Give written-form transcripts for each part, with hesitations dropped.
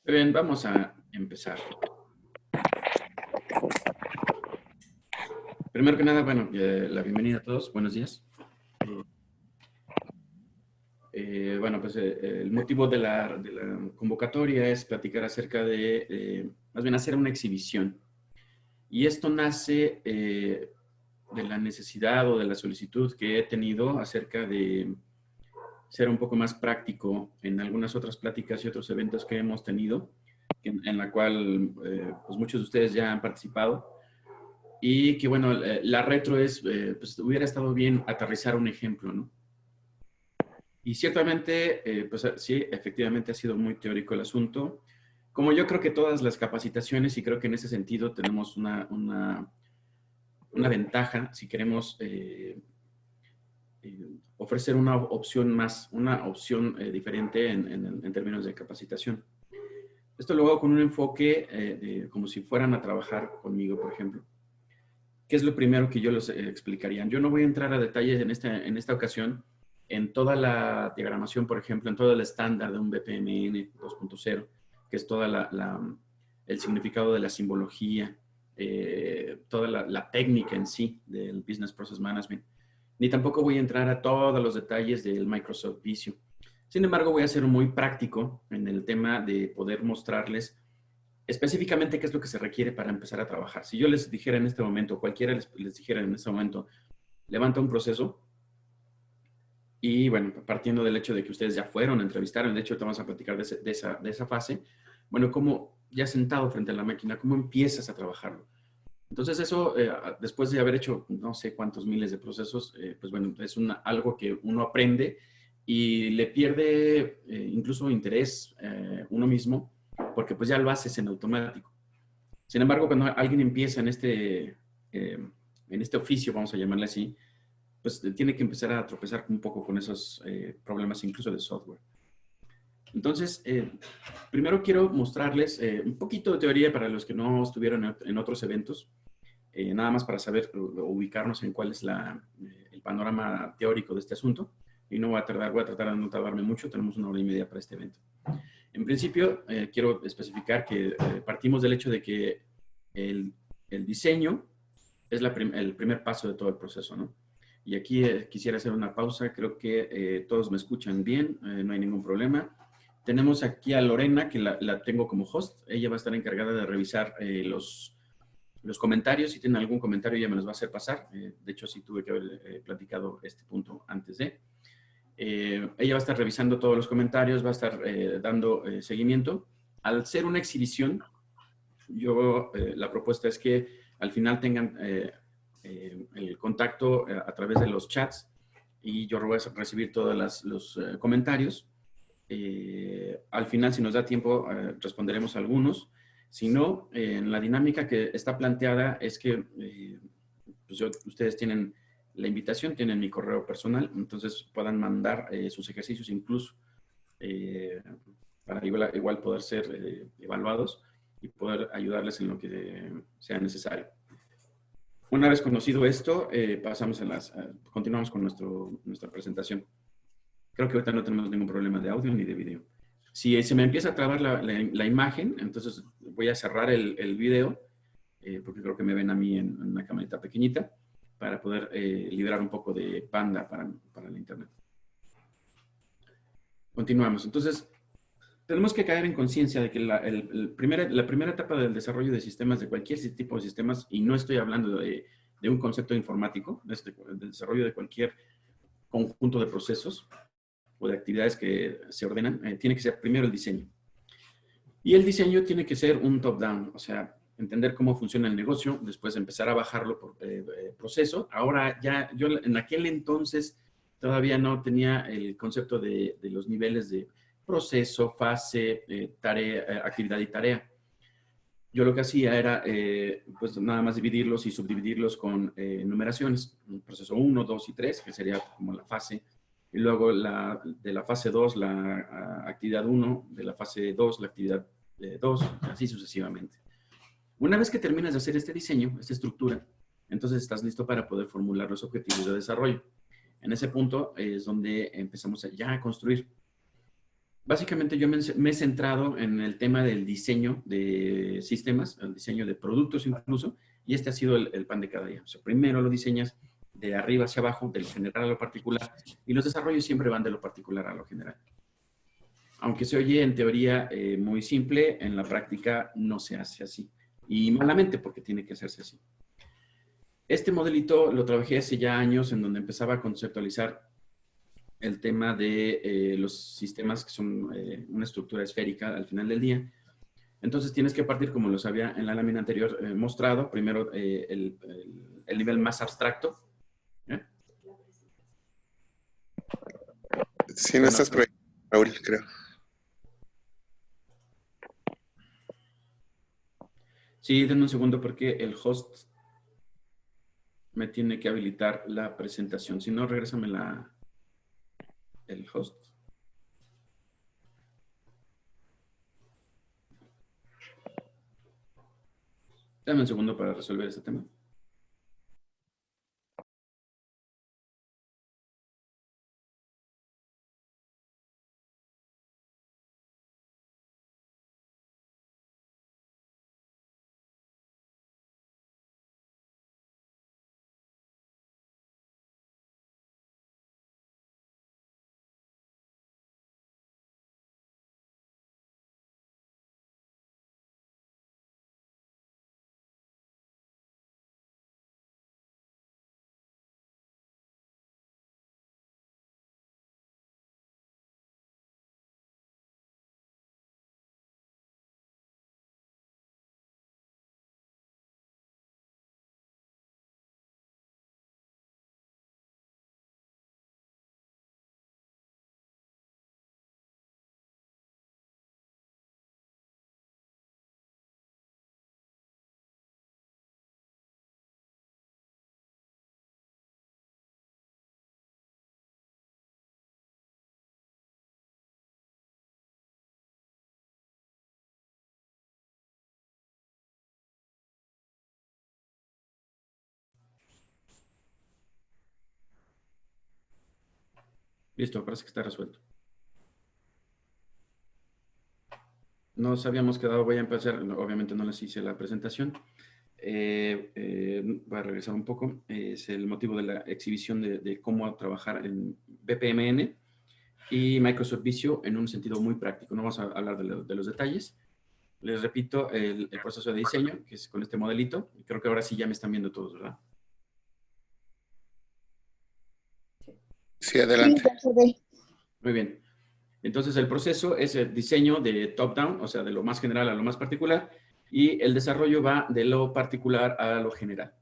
Muy bien, vamos a empezar. Primero que nada, bueno, la bienvenida a todos. Buenos días. Bueno, pues el motivo de la convocatoria es platicar acerca de, más bien hacer una exhibición. Y esto nace de la necesidad o de la solicitud que he tenido acerca de ser un poco más práctico en algunas otras pláticas y otros eventos que hemos tenido, en la cual pues muchos de ustedes ya han participado. Y que bueno, la retro es, pues hubiera estado bien aterrizar un ejemplo, ¿no? Y ciertamente, pues sí, efectivamente ha sido muy teórico el asunto. Como yo creo que todas las capacitaciones, y creo que en ese sentido tenemos una ventaja si queremos ofrecer una opción más, una opción diferente en términos de capacitación. Esto lo hago con un enfoque como si fueran a trabajar conmigo, por ejemplo. ¿Qué es lo primero que yo les explicaría? Yo no voy a entrar a detalles en esta ocasión en toda la diagramación, por ejemplo, en todo el estándar de un BPMN 2.0, que es toda el significado de la simbología, toda la técnica en sí del Business Process Management. Ni tampoco voy a entrar a todos los detalles del Microsoft Visio. Sin embargo, voy a ser muy práctico en el tema de poder mostrarles específicamente qué es lo que se requiere para empezar a trabajar. Si yo les dijera en este momento, cualquiera les dijera en este momento, levanta un proceso y bueno, partiendo del hecho de que ustedes ya fueron, entrevistaron, de hecho ahorita vamos a platicar de esa fase, bueno, cómo ya sentado frente a la máquina, cómo empiezas a trabajarlo. Entonces eso, después de haber hecho no sé cuántos miles de procesos, pues bueno, es algo que uno aprende y le pierde incluso interés uno mismo, porque pues ya lo haces en automático. Sin embargo, cuando alguien empieza en este oficio, vamos a llamarle así, pues tiene que empezar a tropezar un poco con esos problemas incluso de software. Entonces, primero quiero mostrarles un poquito de teoría para los que no estuvieron en otros eventos, nada más para saber ubicarnos en cuál es el panorama teórico de este asunto. Y no voy a tratar de no tardarme mucho, tenemos 1 hora y media para este evento. En principio, quiero especificar que partimos del hecho de que el diseño es el primer paso de todo el proceso, ¿no? Y aquí quisiera hacer una pausa, creo que todos me escuchan bien, no hay ningún problema. Tenemos aquí a Lorena, que la tengo como host, ella va a estar encargada de revisar los comentarios. Si tienen algún comentario, ella me los va a hacer pasar. De hecho, sí tuve que haber platicado este punto antes de. Ella va a estar revisando todos los comentarios, va a estar dando seguimiento. Al ser una exhibición, la propuesta es que al final tengan el contacto a través de los chats y yo voy a recibir todos los comentarios. Al final, si nos da tiempo, responderemos algunos. Si no, en la dinámica que está planteada es que pues ustedes tienen la invitación, tienen mi correo personal, entonces puedan mandar sus ejercicios incluso para igual poder ser evaluados y poder ayudarles en lo que sea necesario. Una vez conocido esto, pasamos continuamos con nuestra presentación. Creo que ahorita no tenemos ningún problema de audio ni de video. Si se me empieza a trabar la imagen, entonces voy a cerrar el video, porque creo que me ven a mí en una camarita pequeñita, para poder liberar un poco de banda para el internet. Continuamos. Entonces, tenemos que caer en conciencia de que la primera etapa del desarrollo de sistemas, de cualquier tipo de sistemas, y no estoy hablando de un concepto informático, del desarrollo de cualquier conjunto de procesos o de actividades que se ordenan, tiene que ser primero el diseño. Y el diseño tiene que ser un top-down, o sea, entender cómo funciona el negocio, después empezar a bajarlo por proceso. Ahora ya, yo en aquel entonces todavía no tenía el concepto de los niveles de proceso, fase, tarea, actividad y tarea. Yo lo que hacía era, pues nada más dividirlos y subdividirlos con numeraciones. Proceso 1, 2 y 3, que sería como la fase. Y luego de la fase 2, la actividad 1, de la fase 2, la actividad 2, así sucesivamente. Una vez que terminas de hacer este diseño, esta estructura, entonces estás listo para poder formular los objetivos de desarrollo. En ese punto es donde empezamos ya a construir. Básicamente yo me he centrado en el tema del diseño de sistemas, el diseño de productos incluso, y este ha sido el pan de cada día. O sea, primero lo diseñas de arriba hacia abajo, de lo general a lo particular, y los desarrollos siempre van de lo particular a lo general. Aunque se oye en teoría muy simple, en la práctica no se hace así. Y malamente porque tiene que hacerse así. Este modelito lo trabajé hace ya años en donde empezaba a conceptualizar el tema de los sistemas que son una estructura esférica al final del día. Entonces tienes que partir, como los había en la lámina anterior mostrado, primero el nivel más abstracto. ¿Eh? Sí, no estás por ahí, Raúl, creo. Sí, denme un segundo porque el host me tiene que habilitar la presentación. Si no, regrésame el host. Dame un segundo para resolver este tema. Listo, parece que está resuelto. Nos habíamos quedado, voy a empezar, obviamente no les hice la presentación. Voy a regresar un poco. Es el motivo de la exhibición de cómo trabajar en BPMN y Microsoft Visio en un sentido muy práctico. No vamos a hablar de los detalles. Les repito el proceso de diseño, que es con este modelito. Creo que ahora sí ya me están viendo todos, ¿verdad? Sí, adelante. Muy bien. Entonces, el proceso es el diseño de top-down, o sea, de lo más general a lo más particular, y el desarrollo va de lo particular a lo general.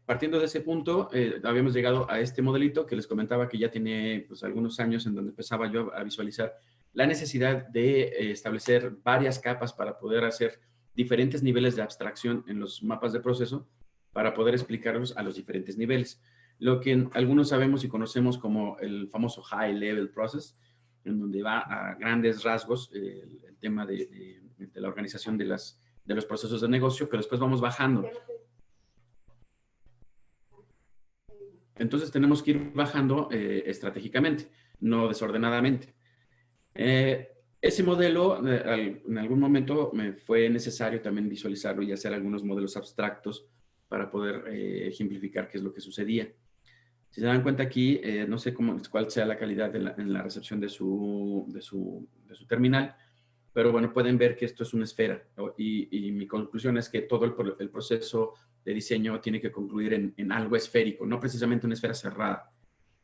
Partiendo de ese punto, habíamos llegado a este modelito que les comentaba que ya tiene pues, algunos años en donde empezaba yo a visualizar la necesidad de establecer varias capas para poder hacer diferentes niveles de abstracción en los mapas de proceso para poder explicarlos a los diferentes niveles. Lo que algunos sabemos y conocemos como el famoso High Level Process, en donde va a grandes rasgos el tema de la organización de los procesos de negocio, pero después vamos bajando. Entonces tenemos que ir bajando estratégicamente, no desordenadamente. Ese modelo, en algún momento me fue necesario también visualizarlo y hacer algunos modelos abstractos para poder ejemplificar qué es lo que sucedía. Si se dan cuenta aquí, no sé cuál sea la calidad en la recepción de su terminal, pero bueno, pueden ver que esto es una esfera, ¿no? Y mi conclusión es que todo el proceso de diseño tiene que concluir en algo esférico, no precisamente una esfera cerrada.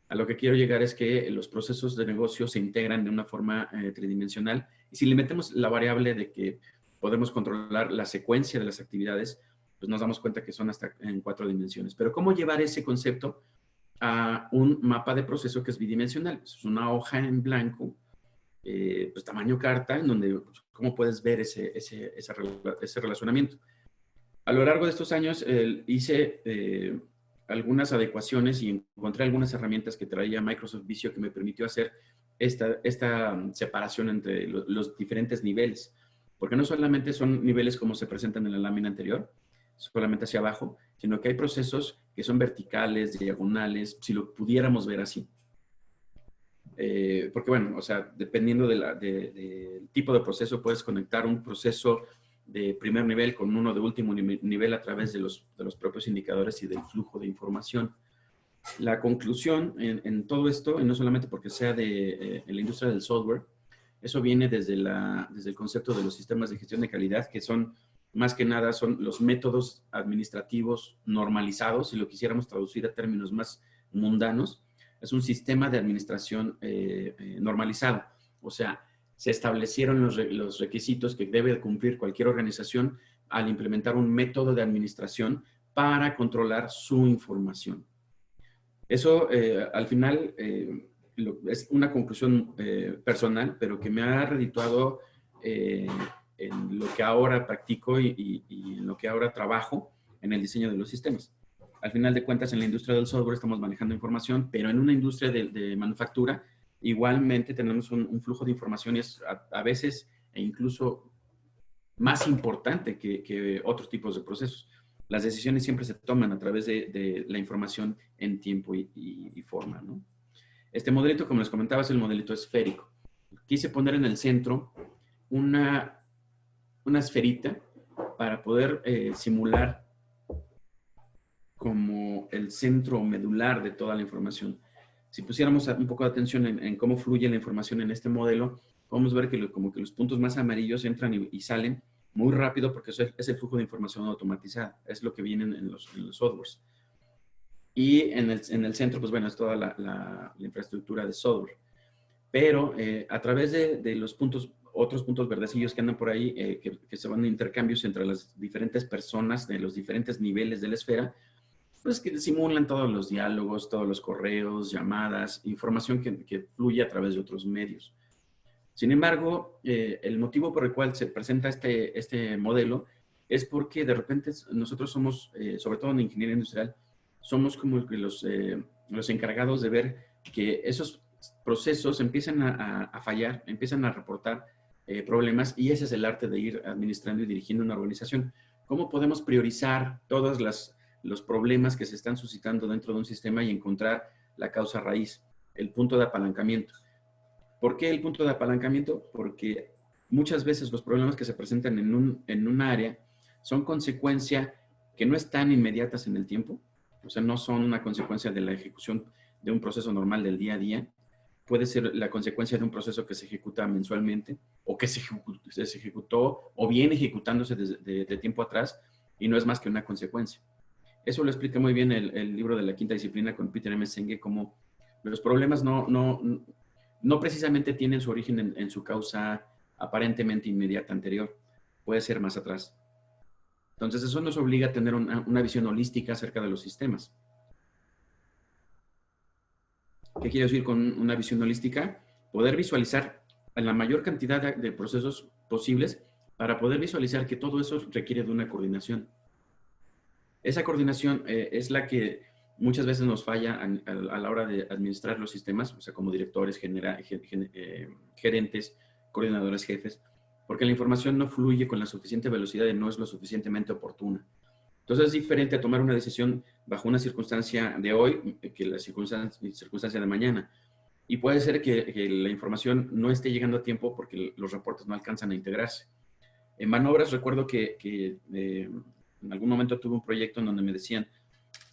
A lo que quiero llegar es que los procesos de negocio se integran de una forma tridimensional y si le metemos la variable de que podemos controlar la secuencia de las actividades, pues nos damos cuenta que son hasta en 4 dimensiones. Pero ¿cómo llevar ese concepto a un mapa de proceso que es bidimensional? Es una hoja en blanco, pues tamaño carta, en donde pues, cómo puedes ver ese relacionamiento. A lo largo de estos años hice algunas adecuaciones y encontré algunas herramientas que traía Microsoft Visio que me permitió hacer esta separación entre los diferentes niveles. Porque no solamente son niveles como se presentan en la lámina anterior, solamente hacia abajo, sino que hay procesos que son verticales, diagonales, si lo pudiéramos ver así. Porque bueno, o sea, dependiendo del tipo de proceso, puedes conectar un proceso de primer nivel con uno de último nivel a través de los propios indicadores y del flujo de información. La conclusión en todo esto, y no solamente porque sea en la industria del software, eso viene desde el concepto de los sistemas de gestión de calidad, que son, más que nada, son los métodos administrativos normalizados, si lo quisiéramos traducir a términos más mundanos, es un sistema de administración normalizado. O sea, se establecieron los requisitos que debe cumplir cualquier organización al implementar un método de administración para controlar su información. Eso, al final, es una conclusión personal, pero que me ha redituado en lo que ahora practico y en lo que ahora trabajo en el diseño de los sistemas. Al final de cuentas, en la industria del software estamos manejando información, pero en una industria de manufactura, igualmente tenemos un flujo de información y es a veces e incluso más importante que otros tipos de procesos. Las decisiones siempre se toman a través de la información en tiempo y forma, ¿no? Este modelito, como les comentaba, es el modelito esférico. Quise poner en el centro una esferita para poder simular como el centro medular de toda la información. Si pusiéramos un poco de atención en cómo fluye la información en este modelo, podemos ver que como que los puntos más amarillos entran y salen muy rápido porque eso es el flujo de información automatizada. Es lo que viene en los softwares. Y en el centro, pues bueno, es toda la infraestructura de software. Pero a través de los puntos, otros puntos verdecillos que andan por ahí, que se van a intercambios entre las diferentes personas de los diferentes niveles de la esfera, pues que simulan todos los diálogos, todos los correos, llamadas, información que fluye a través de otros medios. Sin embargo, el motivo por el cual se presenta este modelo es porque de repente nosotros somos, sobre todo en ingeniería industrial, somos como que los encargados de ver que esos procesos empiezan a fallar, empiezan a reportar problemas, y ese es el arte de ir administrando y dirigiendo una organización. ¿Cómo podemos priorizar todos los problemas que se están suscitando dentro de un sistema y encontrar la causa raíz, el punto de apalancamiento? ¿Por qué el punto de apalancamiento? Porque muchas veces los problemas que se presentan en un área son consecuencia que no están inmediatas en el tiempo, o sea, no son una consecuencia de la ejecución de un proceso normal del día a día. Puede ser la consecuencia de un proceso que se ejecuta mensualmente o que se ejecutó o viene ejecutándose de tiempo atrás y no es más que una consecuencia. Eso lo explica muy bien el libro de la quinta disciplina con Peter M. Senge, como los problemas no precisamente tienen su origen en su causa aparentemente inmediata anterior. Puede ser más atrás. Entonces, eso nos obliga a tener una visión holística acerca de los sistemas. ¿Qué quiero decir con una visión holística? Poder visualizar la mayor cantidad de procesos posibles para poder visualizar que todo eso requiere de una coordinación. Esa coordinación es la que muchas veces nos falla a la hora de administrar los sistemas, o sea, como directores, gerentes, coordinadores, jefes, porque la información no fluye con la suficiente velocidad y no es lo suficientemente oportuna. Entonces es diferente a tomar una decisión bajo una circunstancia de hoy que la circunstancia de mañana. Y puede ser que la información no esté llegando a tiempo porque los reportes no alcanzan a integrarse. En Manobras recuerdo que en algún momento tuve un proyecto en donde me decían,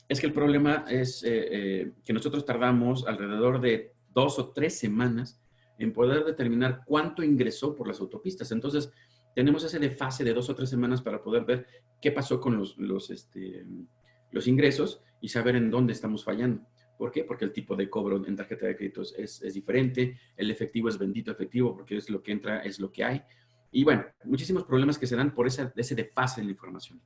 es que el problema es que nosotros tardamos alrededor de 2 o 3 semanas en poder determinar cuánto ingresó por las autopistas. Entonces, tenemos ese desfase de 2 o 3 semanas para poder ver qué pasó con los ingresos y saber en dónde estamos fallando. ¿Por qué? Porque el tipo de cobro en tarjeta de créditos es diferente, el efectivo es bendito efectivo porque es lo que entra, es lo que hay. Y bueno, muchísimos problemas que se dan por ese desfase de la información.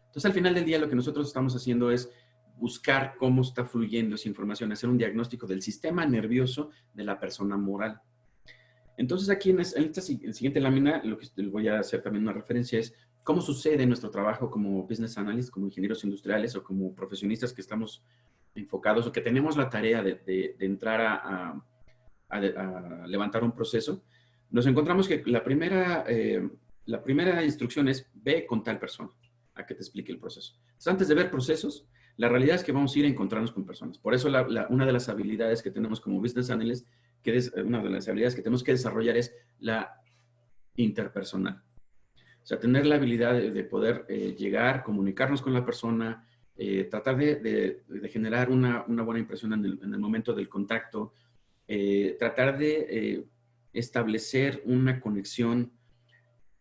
Entonces, al final del día, lo que nosotros estamos haciendo es buscar cómo está fluyendo esa información, hacer un diagnóstico del sistema nervioso de la persona moral. Entonces, aquí en esta siguiente lámina, lo que voy a hacer también una referencia es cómo sucede nuestro trabajo como business analyst, como ingenieros industriales o como profesionistas que estamos enfocados o que tenemos la tarea de entrar a levantar un proceso. Nos encontramos que la primera instrucción es ve con tal persona a que te explique el proceso. Entonces, antes de ver procesos, La realidad es que vamos a ir a encontrarnos con personas. Por eso una de las habilidades que tenemos como Business Analyst, una de las habilidades que tenemos que desarrollar es la interpersonal. O sea, tener la habilidad de poder llegar, comunicarnos con la persona, tratar de generar una buena impresión en el momento del contacto, tratar de establecer una conexión,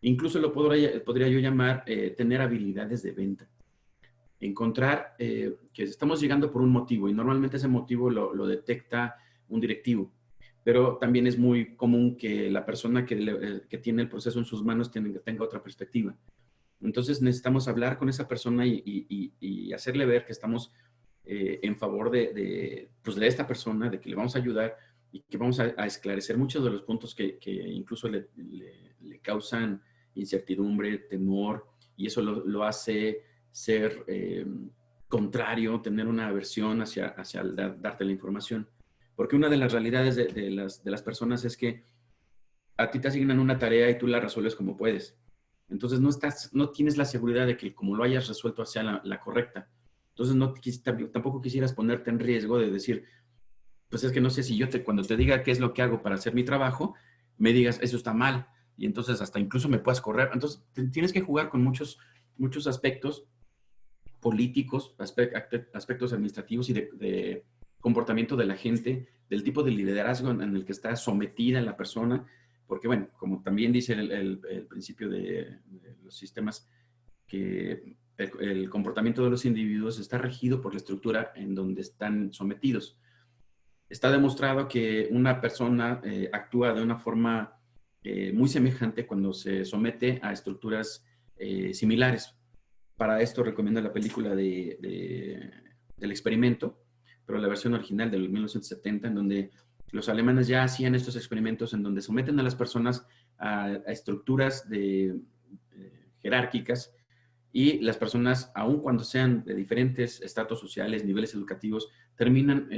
incluso podría yo llamar tener habilidades de venta. Encontrar que estamos llegando por un motivo y normalmente ese motivo lo detecta un directivo, pero también es muy común que la persona que tiene el proceso en sus manos tenga otra perspectiva. Entonces necesitamos hablar con esa persona y hacerle ver que estamos en favor pues de esta persona, de que le vamos a ayudar y que vamos a esclarecer muchos de los puntos que incluso le causan incertidumbre, temor, y eso lo hace ser contrario, tener una aversión hacia darte la información. Porque una de las realidades de las personas es que a ti te asignan una tarea y tú la resuelves como puedes. Entonces no tienes la seguridad de que como lo hayas resuelto sea la correcta. Entonces tampoco quisieras ponerte en riesgo de decir, pues es que no sé si cuando te diga qué es lo que hago para hacer mi trabajo, me digas, eso está mal. Y entonces hasta incluso me puedas correr. Entonces tienes que jugar con muchos aspectos políticos, aspectos administrativos y de comportamiento de la gente, del tipo de liderazgo en el que está sometida la persona, porque bueno, como también dice el principio de los sistemas, que el comportamiento de los individuos está regido por la estructura en donde están sometidos. Está demostrado que una persona actúa de una forma muy semejante cuando se somete a estructuras similares. Para esto recomiendo la película del experimento, pero la versión original del 1970, en donde los alemanes ya hacían estos experimentos en donde someten a las personas a estructuras jerárquicas, y las personas, aun cuando sean de diferentes estratos sociales, niveles educativos, terminan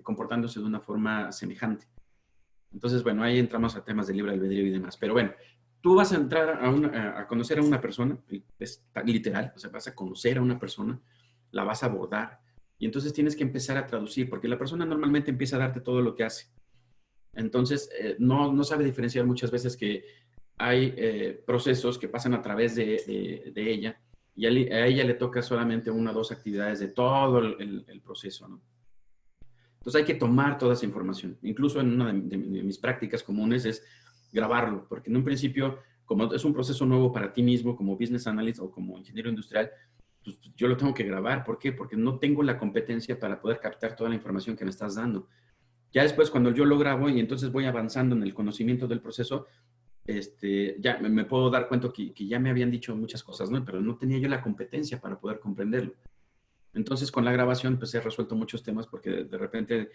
comportándose de una forma semejante. Entonces, bueno, ahí entramos a temas de libre albedrío y demás. Pero bueno, tú vas a entrar a conocer a una persona, es literal, o sea, vas a conocer a una persona, la vas a abordar, y entonces tienes que empezar a traducir, porque la persona normalmente empieza a darte todo lo que hace. Entonces, no sabe diferenciar muchas veces que hay procesos que pasan a través de ella, y a ella le toca solamente una o dos actividades de todo el proceso, ¿no? Entonces hay que tomar toda esa información. Incluso en una de mis prácticas comunes es grabarlo, porque en un principio, como es un proceso nuevo para ti mismo, como business analyst o como ingeniero industrial, pues yo lo tengo que grabar. ¿Por qué? Porque no tengo la competencia para poder captar toda la información que me estás dando. Ya después, cuando yo lo grabo y entonces voy avanzando en el conocimiento del proceso, ya me puedo dar cuenta que ya me habían dicho muchas cosas, ¿no? Pero no tenía yo la competencia para poder comprenderlo. Entonces, con la grabación, pues he resuelto muchos temas porque de repente,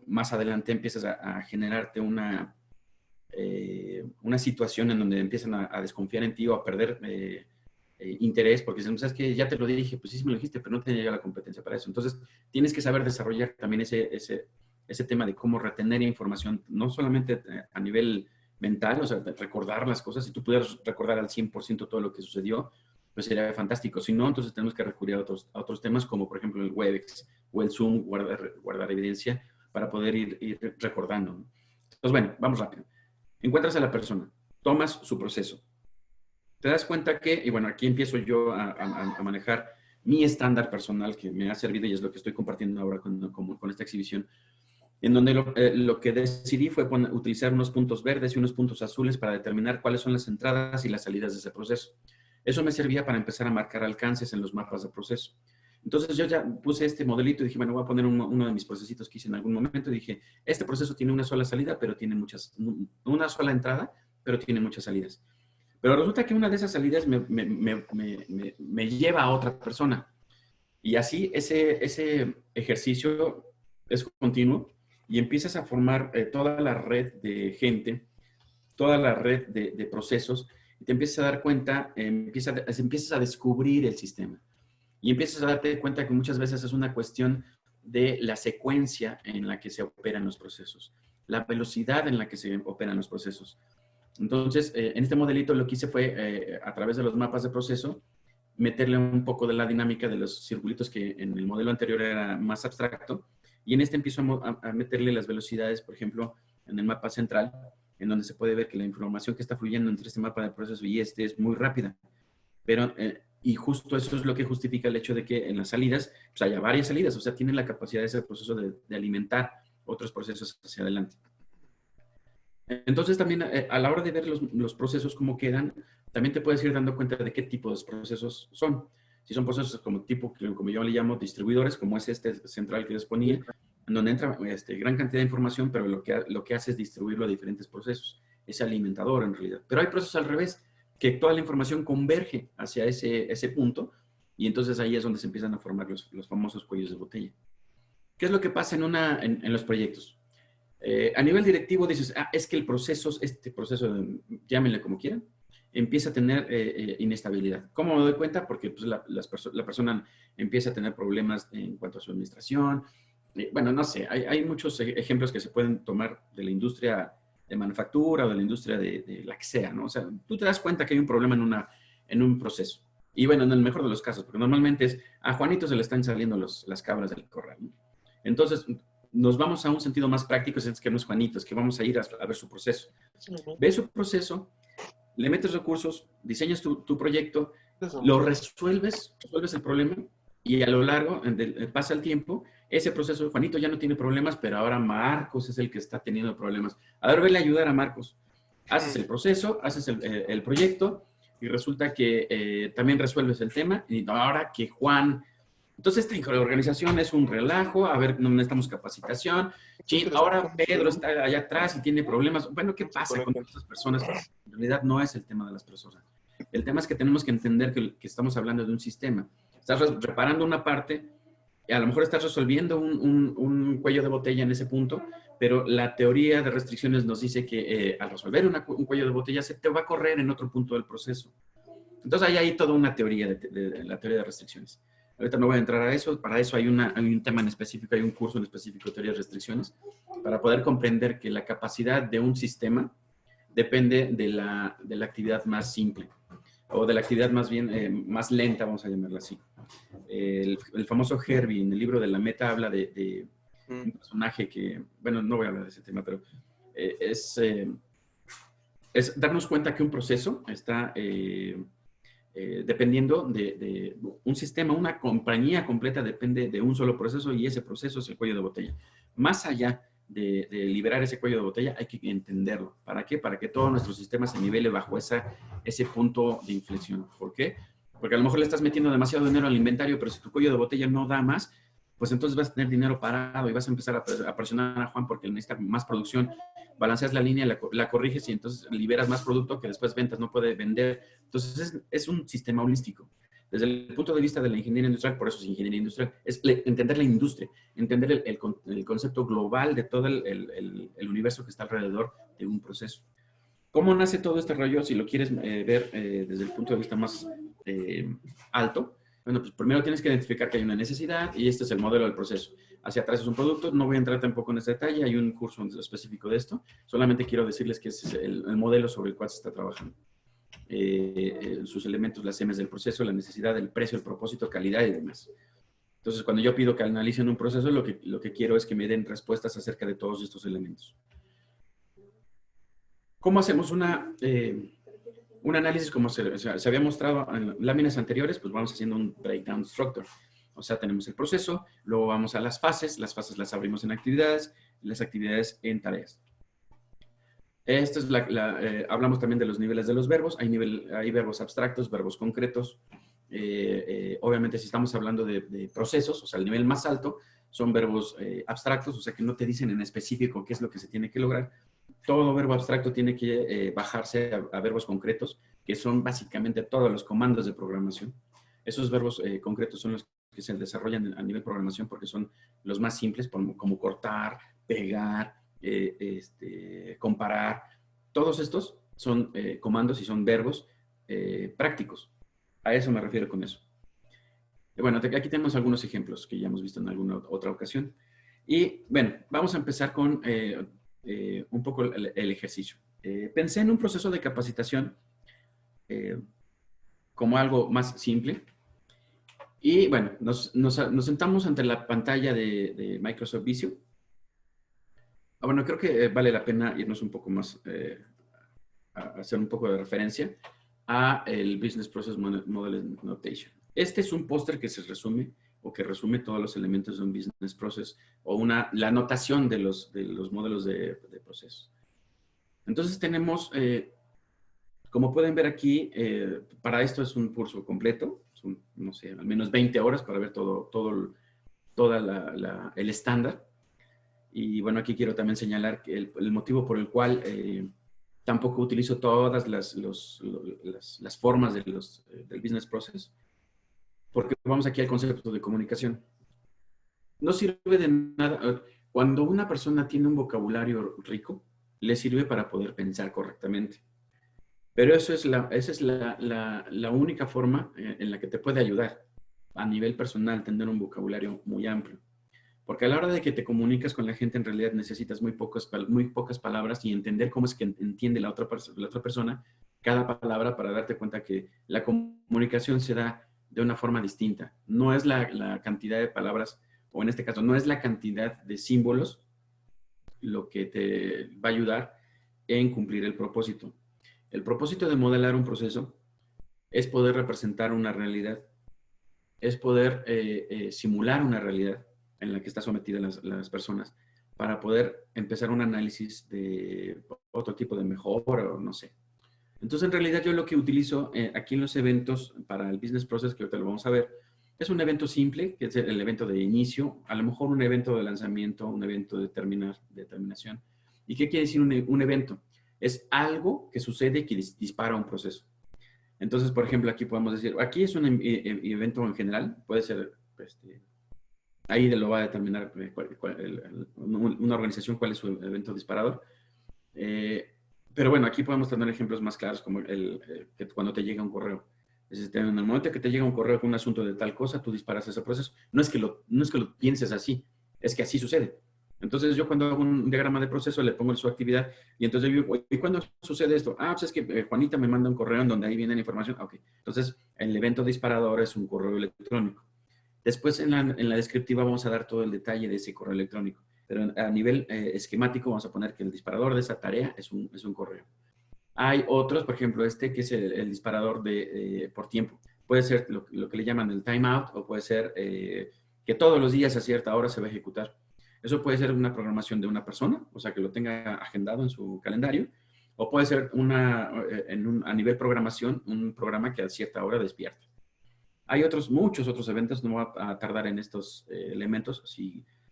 más adelante empiezas a generarte una situación en donde empiezan a desconfiar en ti o a perder interés porque dicen, ¿sabes qué? Ya te lo dije, pues sí me lo dijiste, pero no tenía yo la competencia para eso. Entonces, tienes que saber desarrollar también ese tema de cómo retener información, no solamente a nivel mental, o sea, recordar las cosas. Si tú pudieras recordar al 100% todo lo que sucedió, pues sería fantástico. Si no, entonces tenemos que recurrir a otros temas, como por ejemplo el Webex o el Zoom, guardar evidencia para poder ir recordando, ¿no? Entonces, bueno, vamos rápido. Encuentras a la persona, tomas su proceso. Te das cuenta que, y bueno, aquí empiezo yo a manejar mi estándar personal que me ha servido y es lo que estoy compartiendo ahora con esta exhibición, en donde lo que decidí fue utilizar unos puntos verdes y unos puntos azules para determinar cuáles son las entradas y las salidas de ese proceso. Eso me servía para empezar a marcar alcances en los mapas de proceso. Entonces yo ya puse este modelito y dije, bueno, voy a poner uno de mis procesitos que hice en algún momento. Y dije, este proceso tiene una sola salida, pero tiene una sola entrada, pero tiene muchas salidas. Pero resulta que una de esas salidas me lleva a otra persona. Y así ese ejercicio es continuo y empiezas a formar toda la red de gente, toda la red de procesos, y te empiezas a dar cuenta, empiezas a descubrir el sistema. Y empiezas a darte cuenta que muchas veces es una cuestión de la secuencia en la que se operan los procesos, la velocidad en la que se operan los procesos. Entonces, en este modelito lo que hice fue, a través de los mapas de proceso, meterle un poco de la dinámica de los circulitos que en el modelo anterior era más abstracto. Y en este empiezo a meterle las velocidades, por ejemplo, en el mapa central, en donde se puede ver que la información que está fluyendo entre este mapa de proceso y este es muy rápida. Pero, y justo eso es lo que justifica el hecho de que en las salidas, pues haya varias salidas, o sea, tiene la capacidad de ese proceso de alimentar otros procesos hacia adelante. Entonces también a la hora de ver los procesos cómo quedan, también te puedes ir dando cuenta de qué tipo de procesos son. Si son procesos como tipo, como yo le llamo distribuidores, como es este central que les ponía, en donde entra gran cantidad de información, pero lo que hace es distribuirlo a diferentes procesos. Es alimentador en realidad. Pero hay procesos al revés, que toda la información converge hacia ese punto, y entonces ahí es donde se empiezan a formar los famosos cuellos de botella. ¿Qué es lo que pasa en los proyectos? A nivel directivo dices, es que el proceso, este proceso, llámenle como quieran, empieza a tener inestabilidad. ¿Cómo me doy cuenta? Porque pues, la persona empieza a tener problemas en cuanto a su administración. Bueno, no sé, hay muchos ejemplos que se pueden tomar de la industria de manufactura o de la industria de la que sea, ¿no? O sea, tú te das cuenta que hay un problema en un proceso. Y bueno, en el mejor de los casos, porque normalmente es, a Juanito se le están saliendo las cabras del corral, ¿no? Entonces, nos vamos a un sentido más práctico, es que no es Juanito, es que vamos a ir a ver su proceso. Ves su proceso, le metes recursos, diseñas tu proyecto, lo resuelves el problema y a lo largo, pasa el tiempo, ese proceso, Juanito ya no tiene problemas, pero ahora Marcos es el que está teniendo problemas. A ver, vele a ayudar a Marcos. Haces el proceso, haces el proyecto y resulta que también resuelves el tema y ahora que Juan... Entonces, esta organización es un relajo, a ver, no necesitamos capacitación. Ahora Pedro está allá atrás y tiene problemas. Bueno, ¿qué pasa con estas personas? En realidad no es el tema de las personas. El tema es que tenemos que entender que estamos hablando de un sistema. Estás reparando una parte, y a lo mejor estás resolviendo un cuello de botella en ese punto, pero la teoría de restricciones nos dice que al resolver un cuello de botella se te va a correr en otro punto del proceso. Entonces, hay toda una teoría de la teoría de restricciones. Ahorita no voy a entrar a eso, para eso hay un tema en específico, hay un curso en específico de teoría de restricciones, para poder comprender que la capacidad de un sistema depende de la actividad más simple, o de la actividad más bien, más lenta, vamos a llamarla así. El famoso Herbie, en el libro de la meta, habla de un personaje que, bueno, no voy a hablar de ese tema, pero es darnos cuenta que un proceso está... dependiendo de un sistema, una compañía completa depende de un solo proceso y ese proceso es el cuello de botella. Más allá de liberar ese cuello de botella, hay que entenderlo. ¿Para qué? Para que todo nuestro sistema se nivele bajo ese punto de inflexión. ¿Por qué? Porque a lo mejor le estás metiendo demasiado dinero al inventario, pero si tu cuello de botella no da más, pues entonces vas a tener dinero parado y vas a empezar a presionar a Juan porque necesita más producción. Balanceas la línea, la corriges y entonces liberas más producto que después ventas no puede vender. Entonces es un sistema holístico. Desde el punto de vista de la ingeniería industrial, por eso es ingeniería industrial, es entender la industria, entender el concepto global de todo el universo que está alrededor de un proceso. ¿Cómo nace todo este rollo? Si lo quieres ver desde el punto de vista más alto, bueno, pues primero tienes que identificar que hay una necesidad y este es el modelo del proceso. Hacia atrás es un producto, no voy a entrar tampoco en ese detalle, hay un curso específico de esto, solamente quiero decirles que ese es el modelo sobre el cual se está trabajando. Sus elementos, las M's del proceso, la necesidad, el precio, el propósito, calidad y demás. Entonces, cuando yo pido que analicen un proceso, lo que quiero es que me den respuestas acerca de todos estos elementos. ¿Cómo hacemos un análisis como se había mostrado en láminas anteriores? Pues vamos haciendo un breakdown structure. O sea, tenemos el proceso, luego vamos a las fases las abrimos en actividades, las actividades en tareas. Esta es hablamos también de los niveles de los verbos. Hay verbos abstractos, verbos concretos. Obviamente, si estamos hablando de procesos, o sea, el nivel más alto son verbos abstractos, o sea, que no te dicen en específico qué es lo que se tiene que lograr. Todo verbo abstracto tiene que bajarse a verbos concretos, que son básicamente todos los comandos de programación. Esos verbos concretos son los que se desarrollan a nivel programación porque son los más simples, como cortar, pegar, comparar. Todos estos son comandos y son verbos prácticos. A eso me refiero con eso. Bueno, aquí tenemos algunos ejemplos que ya hemos visto en alguna otra ocasión. Y bueno, vamos a empezar con un poco el ejercicio. Pensé en un proceso de capacitación como algo más simple. Y bueno, nos sentamos ante la pantalla de Microsoft Visio. Bueno, creo que vale la pena irnos un poco más, a hacer un poco de referencia a el Business Process Model Notation. Este es un póster que se resume o que resume todos los elementos de un Business Process o la notación de los modelos de procesos. Entonces tenemos, como pueden ver aquí, para esto es un curso completo, son, no sé, al menos 20 horas para ver todo el estándar. Y bueno, aquí quiero también señalar que el motivo por el cual tampoco utilizo todas las formas del Business Process, porque vamos aquí al concepto de comunicación. No sirve de nada. Cuando una persona tiene un vocabulario rico, le sirve para poder pensar correctamente. Pero esa es la única forma en la que te puede ayudar a nivel personal, tener un vocabulario muy amplio. Porque a la hora de que te comunicas con la gente, en realidad necesitas muy pocas palabras y entender cómo es que entiende la otra persona cada palabra para darte cuenta que la comunicación se da de una forma distinta. No es la cantidad de palabras, o en este caso, no es la cantidad de símbolos lo que te va a ayudar en cumplir el propósito. El propósito de modelar un proceso es poder representar una realidad, es poder simular una realidad en la que están sometidas las personas para poder empezar un análisis de otro tipo de mejora o no sé. Entonces, en realidad, yo lo que utilizo aquí en los eventos para el Business Process, que ahorita lo vamos a ver, es un evento simple, que es el evento de inicio, a lo mejor un evento de lanzamiento, un evento de terminación. ¿Y qué quiere decir un evento? Es algo que sucede que dispara un proceso. Entonces, por ejemplo, aquí podemos decir, aquí es un evento en general, puede ser, ahí lo va a determinar una organización cuál es su evento disparador. Pero bueno, aquí podemos tener ejemplos más claros como que cuando te llega un correo. Es decir, en el momento que te llega un correo con un asunto de tal cosa, tú disparas ese proceso. No es que lo pienses así, es que así sucede. Entonces yo cuando hago un diagrama de proceso le pongo su actividad y entonces yo digo, ¿y cuándo sucede esto? Ah, pues es que Juanita me manda un correo en donde ahí viene la información. Ok, entonces el evento disparador es un correo electrónico. Después en la descriptiva vamos a dar todo el detalle de ese correo electrónico. Pero a nivel esquemático vamos a poner que el disparador de esa tarea es un correo. Hay otros, por ejemplo, que es el disparador por tiempo. Puede ser lo que le llaman el timeout o puede ser que todos los días a cierta hora se va a ejecutar. Eso puede ser una programación de una persona, o sea, que lo tenga agendado en su calendario, o puede ser a nivel programación, un programa que a cierta hora despierta. Hay muchos otros eventos, no voy a tardar en estos elementos.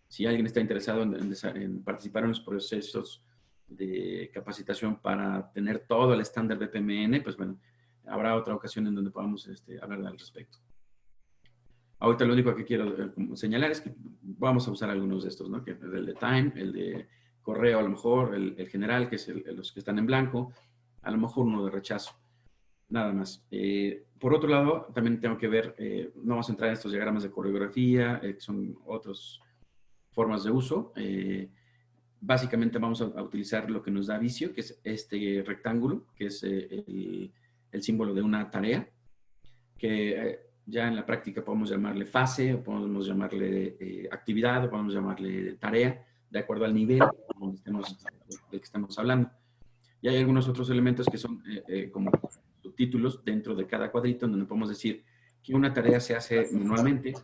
Si alguien está interesado en participar en los procesos de capacitación para tener todo el estándar de PMN, pues bueno, habrá otra ocasión en donde podamos hablar al respecto. Ahorita lo único que quiero señalar es que vamos a usar algunos de estos, ¿no? Que es el de time, el de correo a lo mejor, el general, que es los que están en blanco, a lo mejor uno de rechazo. Nada más. Por otro lado, también tengo que ver, no vamos a entrar en estos diagramas de coreografía, que son otras formas de uso. Básicamente vamos a utilizar lo que nos da Visio, que es este rectángulo, que es el símbolo de una tarea, que ya en la práctica podemos llamarle fase, o podemos llamarle actividad, o podemos llamarle tarea, de acuerdo al nivel del que estamos hablando. Y hay algunos otros elementos que son como subtítulos dentro de cada cuadrito, donde podemos decir que una tarea se hace manualmente,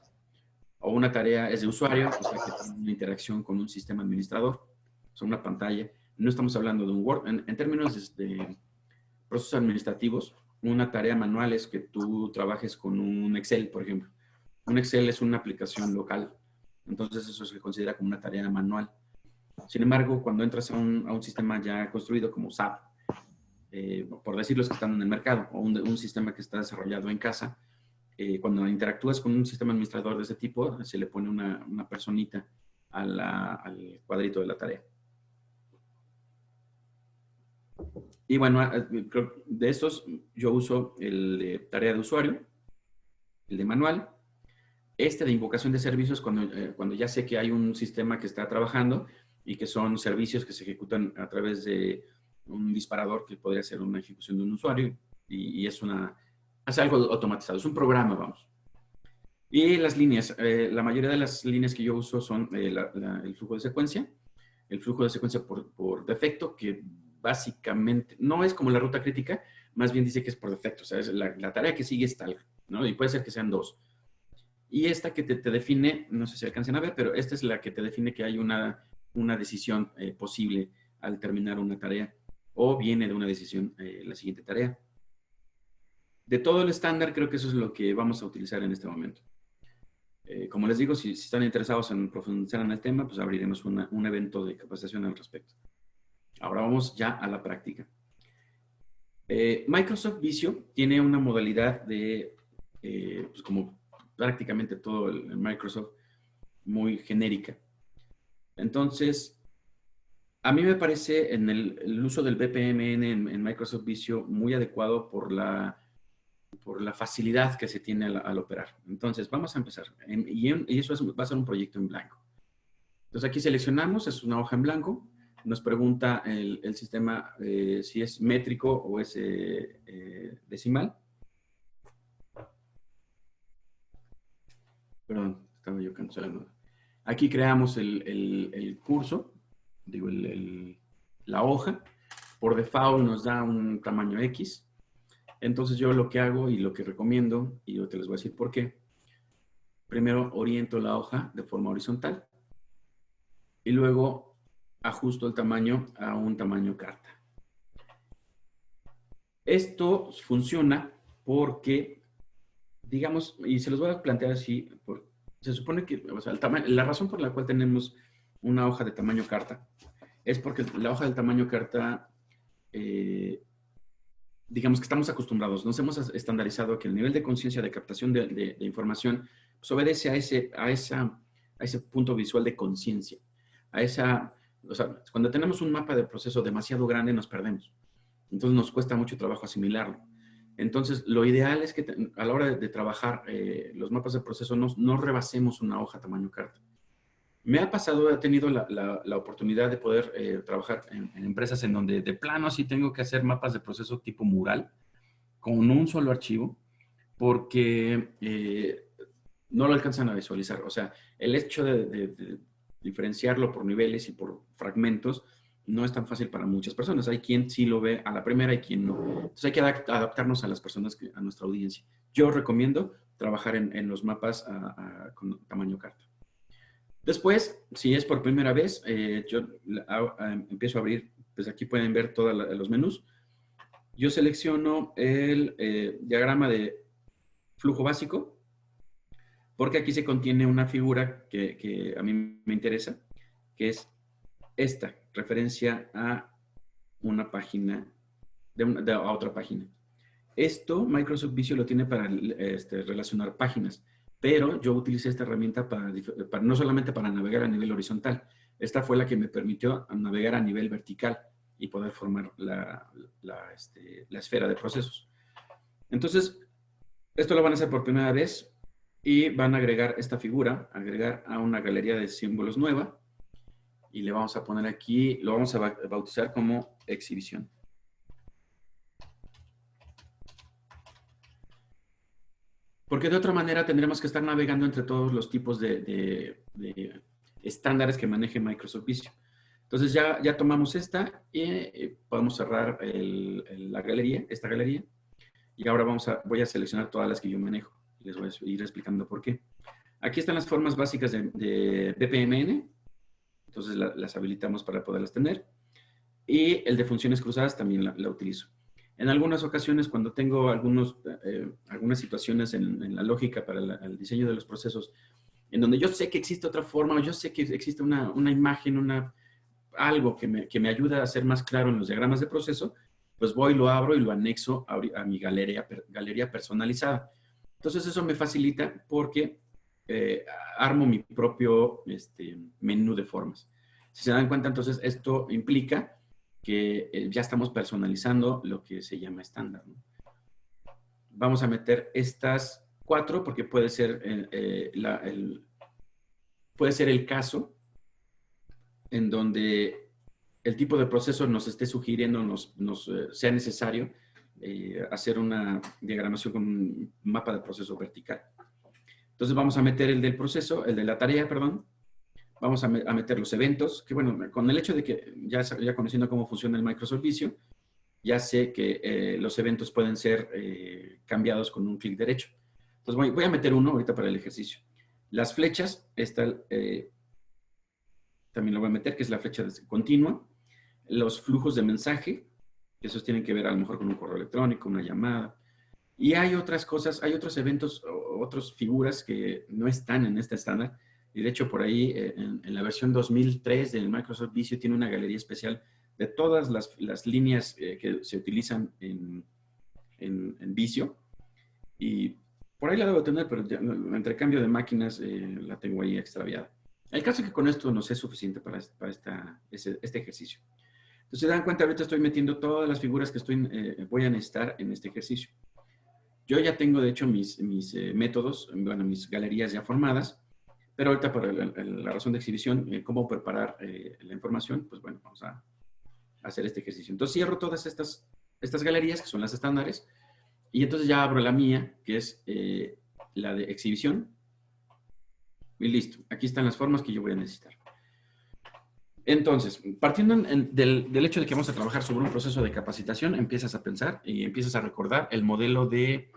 o una tarea es de usuario, o sea que tiene una interacción con un sistema administrador, son una pantalla. No estamos hablando de un Word. En términos de procesos administrativos, una tarea manual es que tú trabajes con un Excel, por ejemplo. Un Excel es una aplicación local, entonces eso se considera como una tarea manual. Sin embargo, cuando entras a un sistema ya construido como SAP, por decir los que están en el mercado, o un sistema que está desarrollado en casa, cuando interactúas con un sistema administrador de ese tipo, se le pone una personita al cuadrito de la tarea. Y bueno, de estos yo uso el de tarea de usuario, el de manual, de invocación de servicios cuando ya sé que hay un sistema que está trabajando y que son servicios que se ejecutan a través de un disparador que podría ser una ejecución de un usuario y es una hace algo automatizado, es un programa, vamos. Y las líneas, la mayoría de las líneas que yo uso son el flujo de secuencia. El flujo de secuencia por defecto, que básicamente no es como la ruta crítica, más bien dice que es por defecto. O sea, es la tarea que sigue es tal, ¿no? Y puede ser que sean dos. Y esta que te define, no sé si alcancen a ver, pero esta es la que te define que hay una decisión posible al terminar una tarea, o viene de una decisión la siguiente tarea. De todo el estándar, creo que eso es lo que vamos a utilizar en este momento. Como les digo, si están interesados en profundizar en el tema, pues abriremos un evento de capacitación al respecto. Ahora vamos ya a la práctica. Microsoft Visio tiene una modalidad de, pues como prácticamente todo el Microsoft, muy genérica. Entonces, a mí me parece en el uso del BPMN en Microsoft Visio muy adecuado por la facilidad que se tiene al operar. Entonces, vamos a empezar. Y eso va a ser un proyecto en blanco. Entonces, aquí seleccionamos, es una hoja en blanco. Nos pregunta el sistema si es métrico o es decimal. Perdón, estaba yo cancelando. Aquí creamos el curso, digo, la hoja. Por default nos da un tamaño X. Entonces yo lo que hago y lo que recomiendo, y yo te les voy a decir por qué, primero oriento la hoja de forma horizontal y luego ajusto el tamaño a un tamaño carta. Esto funciona porque, digamos, y se los voy a plantear así, se supone que, o sea, la razón por la cual tenemos una hoja de tamaño carta es porque la hoja del tamaño carta digamos que estamos acostumbrados, nos hemos estandarizado que el nivel de conciencia de captación de información pues obedece a ese punto visual de conciencia, o sea, cuando tenemos un mapa de proceso demasiado grande nos perdemos, entonces nos cuesta mucho trabajo asimilarlo. Entonces, lo ideal es que a la hora de trabajar los mapas de proceso no rebasemos una hoja tamaño carta. Me ha pasado, he tenido la oportunidad de poder trabajar en empresas en donde de plano sí tengo que hacer mapas de proceso tipo mural con un solo archivo porque no lo alcanzan a visualizar. O sea, el hecho de diferenciarlo por niveles y por fragmentos no es tan fácil para muchas personas. Hay quien sí lo ve a la primera y quien no. Entonces hay que adaptarnos a las personas, a nuestra audiencia. Yo recomiendo trabajar en los mapas con tamaño carta. Después, si es por primera vez, yo empiezo a abrir, pues aquí pueden ver todos los menús. Yo selecciono el diagrama de flujo básico, porque aquí se contiene una figura que a mí me interesa, que es esta, referencia a una página, a otra página. Esto Microsoft Visio lo tiene para relacionar páginas, pero yo utilicé esta herramienta no solamente para navegar a nivel horizontal, esta fue la que me permitió navegar a nivel vertical y poder formar la esfera de procesos. Entonces, esto lo van a hacer por primera vez y van a agregar esta figura, agregar a una galería de símbolos nueva y le vamos a poner aquí, lo vamos a bautizar como exhibición. Porque de otra manera tendremos que estar navegando entre todos los tipos de estándares que maneje Microsoft Visio. Entonces ya tomamos esta y podemos cerrar esta galería. Y ahora voy a seleccionar todas las que yo manejo. Y les voy a ir explicando por qué. Aquí están las formas básicas de BPMN. Entonces las habilitamos para poderlas tener. Y el de funciones cruzadas también la utilizo. En algunas ocasiones, cuando tengo algunas situaciones en la lógica para el diseño de los procesos, en donde yo sé que existe otra forma, o yo sé que existe una imagen, algo que me ayuda a ser más claro en los diagramas de proceso, pues voy, lo abro y lo anexo a mi galería personalizada. Entonces, eso me facilita porque armo mi propio menú de formas. Si se dan cuenta, entonces, esto implica que ya estamos personalizando lo que se llama estándar, ¿no? Vamos a meter estas 4 porque puede ser el caso en donde el tipo de proceso nos esté sugiriendo, sea necesario hacer una diagramación con un mapa de proceso vertical. Entonces vamos a meter el del proceso, el de la tarea, perdón. Vamos a meter los eventos, que bueno, con el hecho de que ya conociendo cómo funciona el microservicio, ya sé que los eventos pueden ser cambiados con un clic derecho. Entonces voy a meter uno ahorita para el ejercicio. Las flechas, también lo voy a meter, que es la flecha continua. Los flujos de mensaje, que esos tienen que ver a lo mejor con un correo electrónico, una llamada. Y hay otras cosas, hay otros eventos, otras figuras que no están en este estándar. Y de hecho, por ahí, en la versión 2003 del Microsoft Visio, tiene una galería especial de todas las líneas que se utilizan en Visio. Y por ahí la debo tener, pero ya, entre cambio de máquinas la tengo ahí extraviada. El caso es que con esto nos es suficiente para este ejercicio. Entonces, se dan cuenta, ahorita estoy metiendo todas las figuras que voy a necesitar en este ejercicio. Yo ya tengo, de hecho, mis métodos, bueno, mis galerías ya formadas. Pero ahorita, por la razón de exhibición, cómo preparar la información, pues bueno, vamos a hacer este ejercicio. Entonces cierro todas estas galerías, que son las estándares, y entonces ya abro la mía, que es la de exhibición. Y listo. Aquí están las formas que yo voy a necesitar. Entonces, partiendo del hecho de que vamos a trabajar sobre un proceso de capacitación, empiezas a pensar y empiezas a recordar el modelo de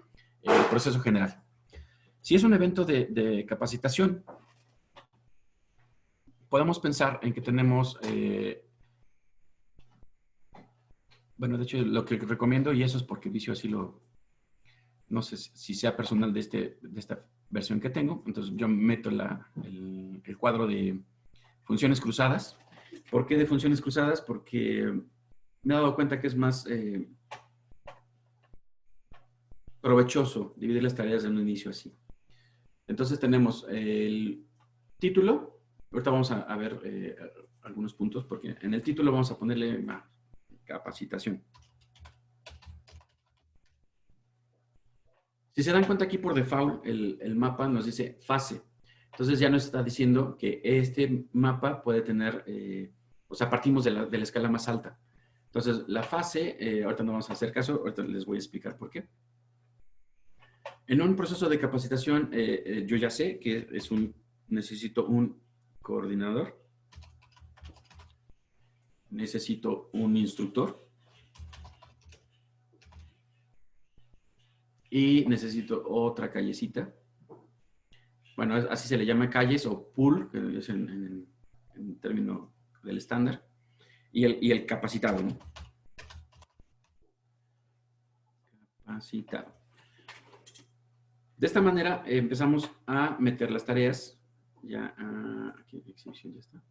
proceso general. Si es un evento de capacitación, podemos pensar en que tenemos, bueno, de hecho, lo que recomiendo, y eso es porque Visio así no sé si sea personal de esta versión que tengo, entonces yo meto el cuadro de funciones cruzadas. ¿Por qué de funciones cruzadas? Porque me he dado cuenta que es más provechoso dividir las tareas en un inicio así. Entonces tenemos el título. Ahorita vamos a ver algunos puntos, porque en el título vamos a ponerle capacitación. Si se dan cuenta aquí por default, el mapa nos dice fase. Entonces ya nos está diciendo que este mapa puede tener, o sea, partimos de la escala más alta. Entonces la fase, ahorita no vamos a hacer caso, ahorita les voy a explicar por qué. En un proceso de capacitación, yo ya sé que necesito un coordinador, necesito un instructor y necesito otra callecita. Bueno, así se le llama calles o pool, que es en término del estándar, y el capacitado, ¿no? Capacitado. De esta manera empezamos a meter las tareas. Ya, aquí exhibición ya está.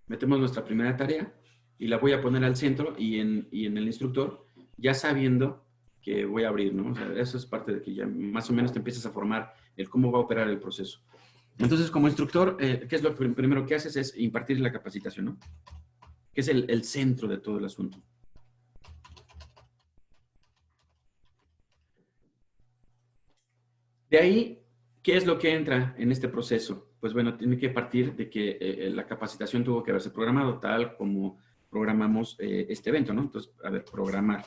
Metemos nuestra primera tarea y la voy a poner al centro y en el instructor, ya sabiendo que voy a abrir, ¿no? O sea, eso es parte de que ya más o menos te empiezas a formar el cómo va a operar el proceso. Entonces, como instructor, ¿qué es lo primero que haces? Es impartir la capacitación, ¿no? Que es el centro de todo el asunto. De ahí, ¿qué es lo que entra en este proceso? Pues bueno, tiene que partir de que la capacitación tuvo que haberse programado tal como programamos este evento, ¿no? Entonces, a ver, programar,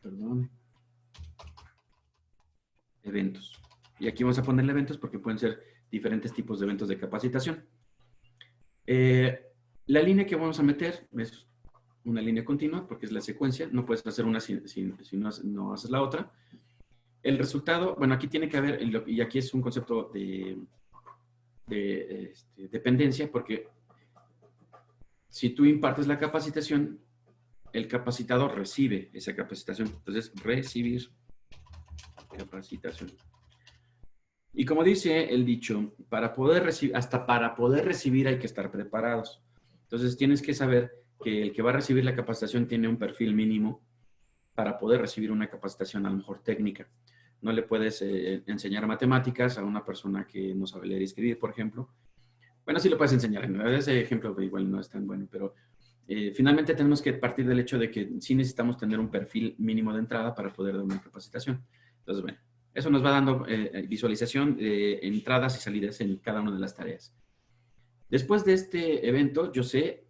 perdón, eventos. Y aquí vamos a ponerle eventos porque pueden ser diferentes tipos de eventos de capacitación. La línea que vamos a meter es una línea continua porque es la secuencia. No puedes hacer una si no haces la otra. El resultado, bueno, aquí tiene que haber, y aquí es un concepto de dependencia, porque si tú impartes la capacitación, el capacitado recibe esa capacitación. Entonces, recibir capacitación. Y como dice el dicho, hasta para poder recibir hay que estar preparados. Entonces, tienes que saber que el que va a recibir la capacitación tiene un perfil mínimo para poder recibir una capacitación a lo mejor técnica. No le puedes enseñar matemáticas a una persona que no sabe leer y escribir, por ejemplo. Bueno, sí lo puedes enseñar. Ese ejemplo igual no es tan bueno, pero finalmente tenemos que partir del hecho de que sí necesitamos tener un perfil mínimo de entrada para poder dar una capacitación. Entonces, bueno, eso nos va dando visualización de entradas y salidas en cada una de las tareas. Después de este evento, yo sé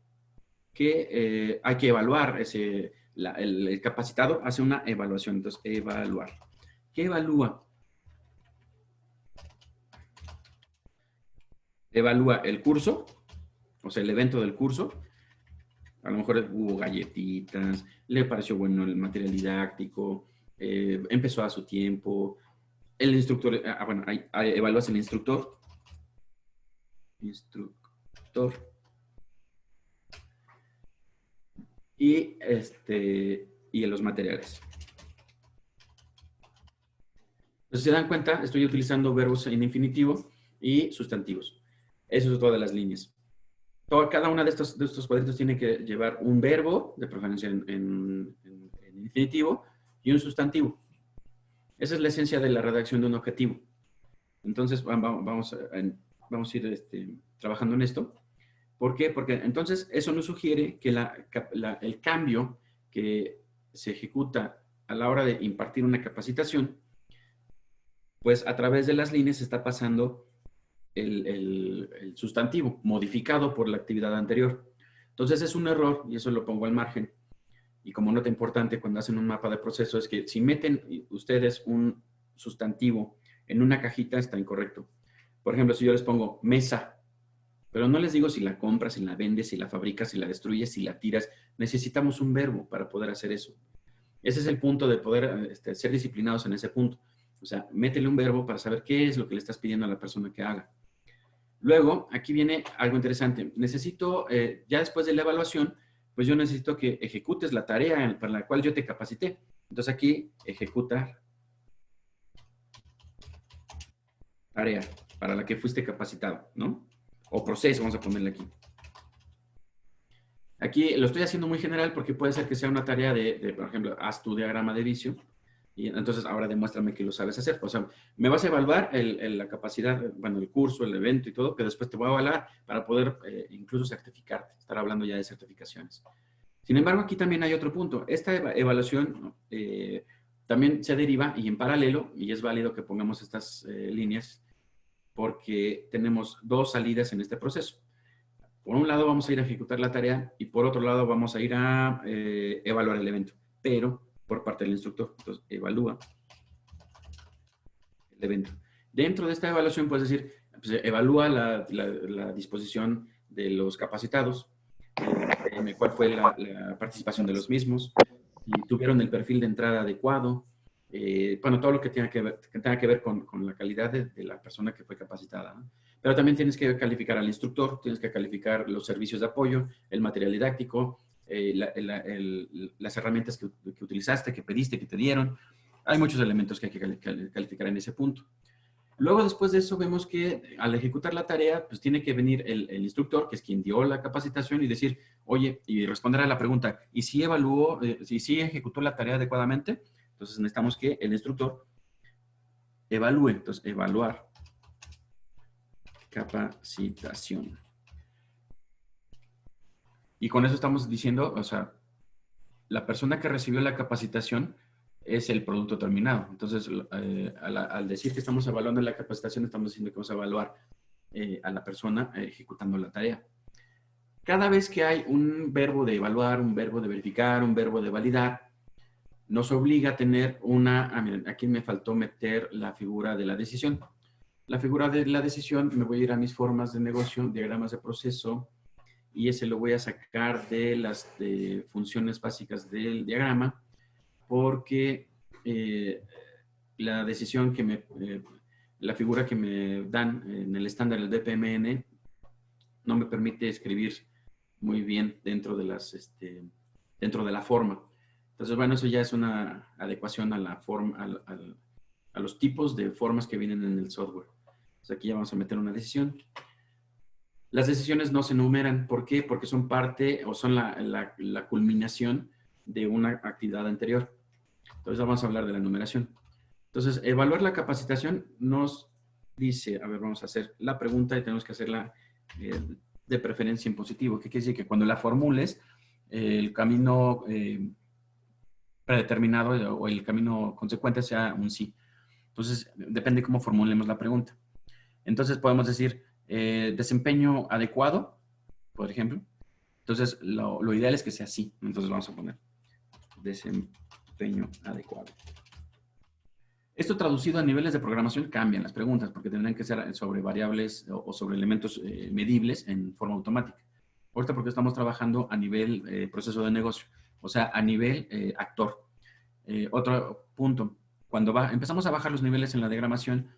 que hay que evaluar el capacitado hace una evaluación. Entonces, evaluar. ¿Qué evalúa? Evalúa el curso, o sea, el evento del curso. A lo mejor hubo galletitas, le pareció bueno el material didáctico, empezó a su tiempo. El instructor, bueno, evalúas el instructor. Instructor. Y en los materiales. Entonces, si se dan cuenta, estoy utilizando verbos en infinitivo y sustantivos. Eso es todas las líneas. Cada una de estos cuadritos tiene que llevar un verbo, de preferencia en infinitivo, y un sustantivo. Esa es la esencia de la redacción de un objetivo. Entonces, vamos a ir trabajando en esto. ¿Por qué? Porque entonces eso nos sugiere que el cambio que se ejecuta a la hora de impartir una capacitación, pues a través de las líneas está pasando el sustantivo, modificado por la actividad anterior. Entonces es un error, y eso lo pongo al margen. Y como nota importante cuando hacen un mapa de proceso, es que si meten ustedes un sustantivo en una cajita, está incorrecto. Por ejemplo, si yo les pongo mesa, pero no les digo si la compras, si la vendes, si la fabricas, si la destruyes, si la tiras. Necesitamos un verbo para poder hacer eso. Ese es el punto de poder ser disciplinados en ese punto. O sea, métele un verbo para saber qué es lo que le estás pidiendo a la persona que haga. Luego, aquí viene algo interesante. Necesito, ya después de la evaluación, pues yo necesito que ejecutes la tarea para la cual yo te capacité. Entonces aquí, ejecutar tarea para la que fuiste capacitado, ¿no? O proceso, vamos a ponerle aquí. Aquí lo estoy haciendo muy general porque puede ser que sea una tarea por ejemplo, haz tu diagrama de vicio y entonces ahora demuéstrame que lo sabes hacer. O sea, me vas a evaluar la capacidad, bueno, el curso, el evento y todo, que después te voy a evaluar para poder incluso certificarte. Estar hablando ya de certificaciones. Sin embargo, aquí también hay otro punto. Esta evaluación también se deriva y en paralelo, y es válido que pongamos estas líneas porque tenemos dos salidas en este proceso. Por un lado vamos a ir a ejecutar la tarea y por otro lado vamos a ir a evaluar el evento, pero por parte del instructor. Entonces, evalúa el evento. Dentro de esta evaluación puedes decir, pues, evalúa la disposición de los capacitados, cuál fue la participación de los mismos, si tuvieron el perfil de entrada adecuado, bueno, todo lo que tenga que ver con la calidad de la persona que fue capacitada, ¿no? Pero también tienes que calificar al instructor, tienes que calificar los servicios de apoyo, el material didáctico, las herramientas que utilizaste, que pediste, que te dieron. Hay muchos elementos que hay que calificar en ese punto. Luego, después de eso, vemos que al ejecutar la tarea, pues tiene que venir el instructor, que es quien dio la capacitación, y decir, oye, y responder a la pregunta, ¿y si evaluó, si ejecutó la tarea adecuadamente? Entonces necesitamos que el instructor evalúe. Entonces, evaluar capacitación. Y con eso estamos diciendo, o sea, la persona que recibió la capacitación es el producto terminado. Entonces, al decir que estamos evaluando la capacitación, estamos diciendo que vamos a evaluar a la persona ejecutando la tarea. Cada vez que hay un verbo de evaluar, un verbo de verificar, un verbo de validar, nos obliga a tener miren, aquí me faltó meter la figura de la decisión. La figura de la decisión, me voy a ir a mis formas de negocio, diagramas de proceso, y ese lo voy a sacar de las funciones básicas del diagrama, porque la decisión la figura que me dan en el estándar del DPMN no me permite escribir muy bien dentro de la forma. Entonces, bueno, eso ya es una adecuación a la forma, a los tipos de formas que vienen en el software. Entonces, aquí ya vamos a meter una decisión. Las decisiones no se enumeran. ¿Por qué? Porque son parte o son la culminación de una actividad anterior. Entonces, vamos a hablar de la numeración. Entonces, evaluar la capacitación nos dice, a ver, vamos a hacer la pregunta y tenemos que hacerla de preferencia en positivo. ¿Qué quiere decir? Que cuando la formules, el camino predeterminado o el camino consecuente sea un sí. Entonces, depende cómo formulemos la pregunta. Entonces, podemos decir desempeño adecuado, por ejemplo. Entonces, lo ideal es que sea así. Entonces, vamos a poner desempeño adecuado. Esto traducido a niveles de programación cambian las preguntas porque tendrán que ser sobre variables o sobre elementos medibles en forma automática. Ahorita porque estamos trabajando a nivel proceso de negocio, o sea, a nivel actor. Otro punto, cuando empezamos a bajar los niveles en la diagramación,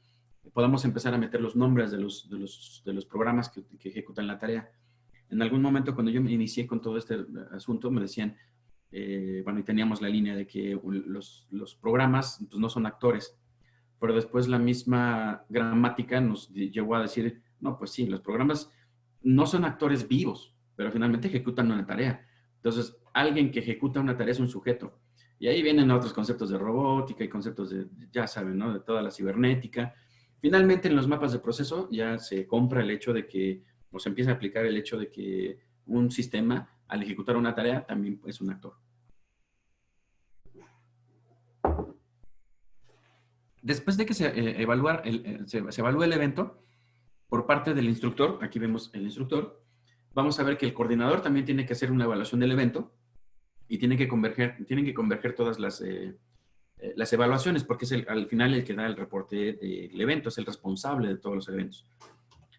podemos empezar a meter los nombres de los programas que ejecutan la tarea. En algún momento, cuando yo me inicié con todo este asunto, me decían, bueno, y teníamos la línea de que los programas pues, no son actores, pero después la misma gramática nos llevó a decir, no, pues sí, los programas no son actores vivos, pero finalmente ejecutan una tarea. Entonces, alguien que ejecuta una tarea es un sujeto. Y ahí vienen otros conceptos de robótica y conceptos de, ya saben, ¿no? De toda la cibernética. Finalmente, en los mapas de proceso ya se compra el hecho de que, o se empieza a aplicar el hecho de que un sistema, al ejecutar una tarea, también es un actor. Después de que se evalúe el evento por parte del instructor, aquí vemos el instructor, vamos a ver que el coordinador también tiene que hacer una evaluación del evento y tienen que converger todas las evaluaciones, porque es al final el que da el reporte del evento, es el responsable de todos los eventos.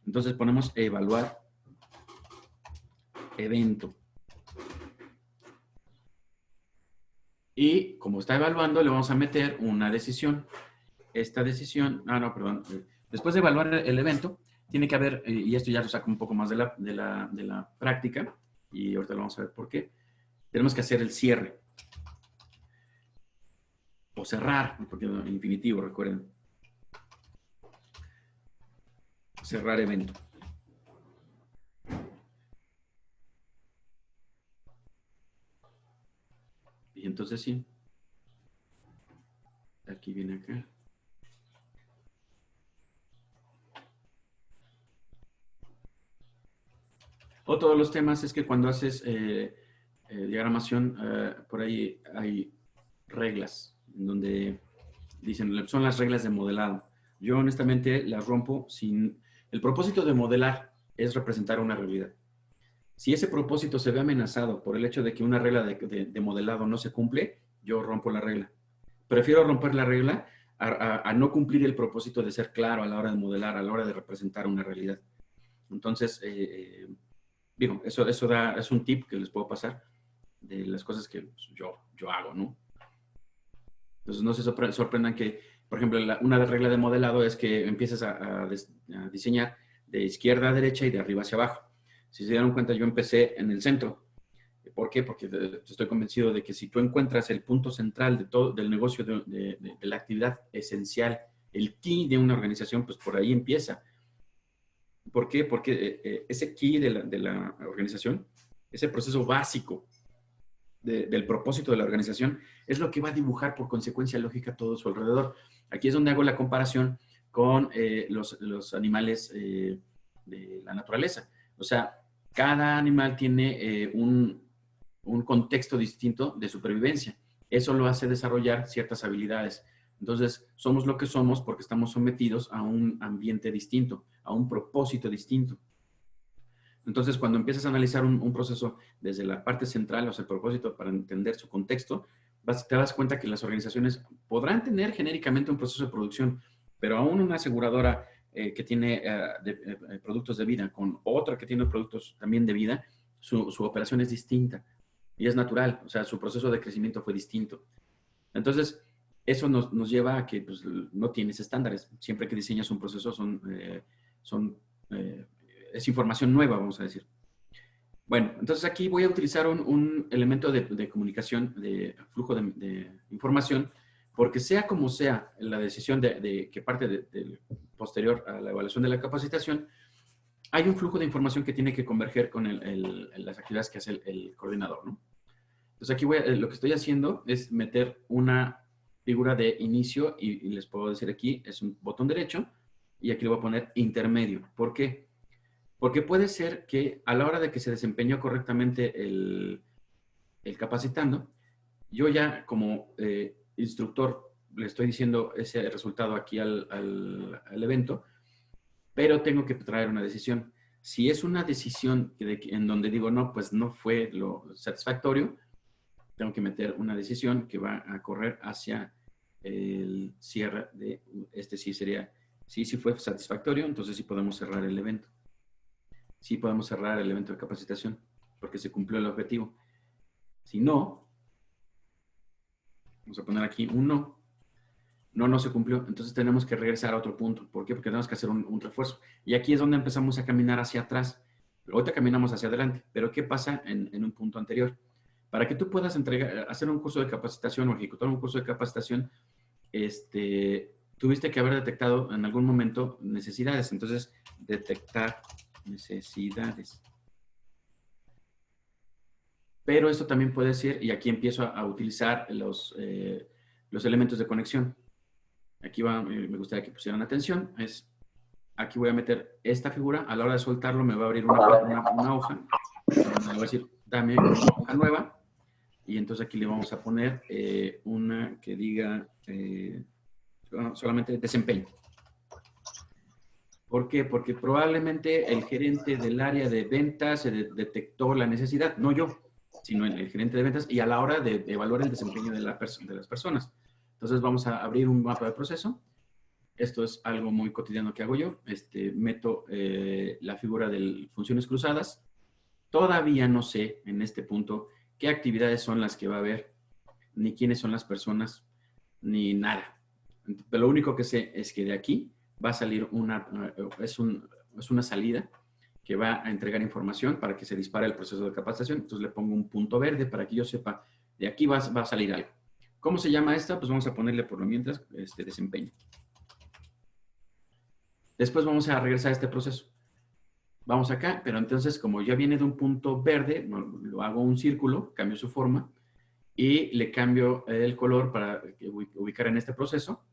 Entonces ponemos evaluar evento. Y como está evaluando, le vamos a meter una decisión. Esta decisión, después de evaluar el evento, tiene que haber, y esto ya lo saco un poco más de la práctica, y ahorita lo vamos a ver por qué, tenemos que hacer el cierre. O cerrar, porque en infinitivo, recuerden. Cerrar evento. Y entonces sí. Aquí viene acá. Otro de los temas es que cuando haces diagramación, por ahí hay reglas, en donde dicen, son las reglas de modelado. Yo honestamente las rompo sin... El propósito de modelar es representar una realidad. Si ese propósito se ve amenazado por el hecho de que una regla de modelado no se cumple, yo rompo la regla. Prefiero romper la regla a no cumplir el propósito de ser claro a la hora de modelar, a la hora de representar una realidad. Entonces, digo, eso es un tip que les puedo pasar de las cosas que pues, yo hago, ¿no? Entonces, no se sorprendan que, por ejemplo, una regla de modelado es que empieces a diseñar de izquierda a derecha y de arriba hacia abajo. Si se dieron cuenta, yo empecé en el centro. ¿Por qué? Porque estoy convencido de que si tú encuentras el punto central de todo, del negocio, de la actividad esencial, el key de una organización, pues por ahí empieza. ¿Por qué? Porque ese key de la organización, ese proceso básico del propósito de la organización, es lo que va a dibujar por consecuencia lógica todo su alrededor. Aquí es donde hago la comparación con los animales de la naturaleza. O sea, cada animal tiene un contexto distinto de supervivencia. Eso lo hace desarrollar ciertas habilidades. Entonces, somos lo que somos porque estamos sometidos a un ambiente distinto, a un propósito distinto. Entonces, cuando empiezas a analizar un proceso desde la parte central, o sea, el propósito para entender su contexto, te das cuenta que las organizaciones podrán tener genéricamente un proceso de producción, pero aún una aseguradora que tiene productos de vida con otra que tiene productos también de vida, su operación es distinta y es natural, o sea, su proceso de crecimiento fue distinto. Entonces, eso nos lleva a que pues, no tienes estándares. Siempre que diseñas un proceso es información nueva, vamos a decir. Bueno, entonces aquí voy a utilizar un elemento de comunicación, de flujo de información, porque sea como sea la decisión que parte posterior a la evaluación de la capacitación, hay un flujo de información que tiene que converger con las actividades que hace el coordinador, ¿no? Entonces aquí lo que estoy haciendo es meter una figura de inicio y les puedo decir aquí, es un botón derecho y aquí le voy a poner intermedio. ¿Por qué? Porque puede ser que a la hora de que se desempeñó correctamente el capacitando, yo ya como instructor le estoy diciendo ese resultado aquí al evento, pero tengo que traer una decisión. Si es una decisión en donde digo, no, pues no fue lo satisfactorio, tengo que meter una decisión que va a correr hacia el cierre de, sí sería, sí fue satisfactorio, entonces sí podemos cerrar el evento. Sí podemos cerrar el evento de capacitación, porque se cumplió el objetivo. Si no, vamos a poner aquí un no. No se cumplió, entonces tenemos que regresar a otro punto. ¿Por qué? Porque tenemos que hacer un refuerzo. Y aquí es donde empezamos a caminar hacia atrás. Ahorita caminamos hacia adelante, pero ¿qué pasa en un punto anterior? Para que tú puedas hacer un curso de capacitación o ejecutar un curso de capacitación, tuviste que haber detectado en algún momento necesidades. Entonces, detectar necesidades. Pero esto también puede ser, y aquí empiezo a utilizar los elementos de conexión. Aquí me gustaría que pusieran atención. Aquí voy a meter esta figura. A la hora de soltarlo me va a abrir una hoja. Le voy a decir, dame una hoja nueva. Y entonces aquí le vamos a poner una que diga solamente desempeño. ¿Por qué? Porque probablemente el gerente del área de ventas detectó la necesidad, no yo, sino el gerente de ventas, y a la hora de evaluar el desempeño de las personas. Entonces vamos a abrir un mapa de proceso. Esto es algo muy cotidiano que hago yo. Meto la figura de funciones cruzadas. Todavía no sé en este punto qué actividades son las que va a haber, ni quiénes son las personas, ni nada. Pero lo único que sé es que de aquí va a salir es una salida que va a entregar información para que se dispare el proceso de capacitación. Entonces le pongo un punto verde para que yo sepa, de aquí va a salir algo. ¿Cómo se llama esta? Pues vamos a ponerle por lo mientras desempeño. Después vamos a regresar a este proceso. Vamos acá, pero entonces como ya viene de un punto verde, lo hago un círculo, cambio su forma y le cambio el color para ubicar en este proceso,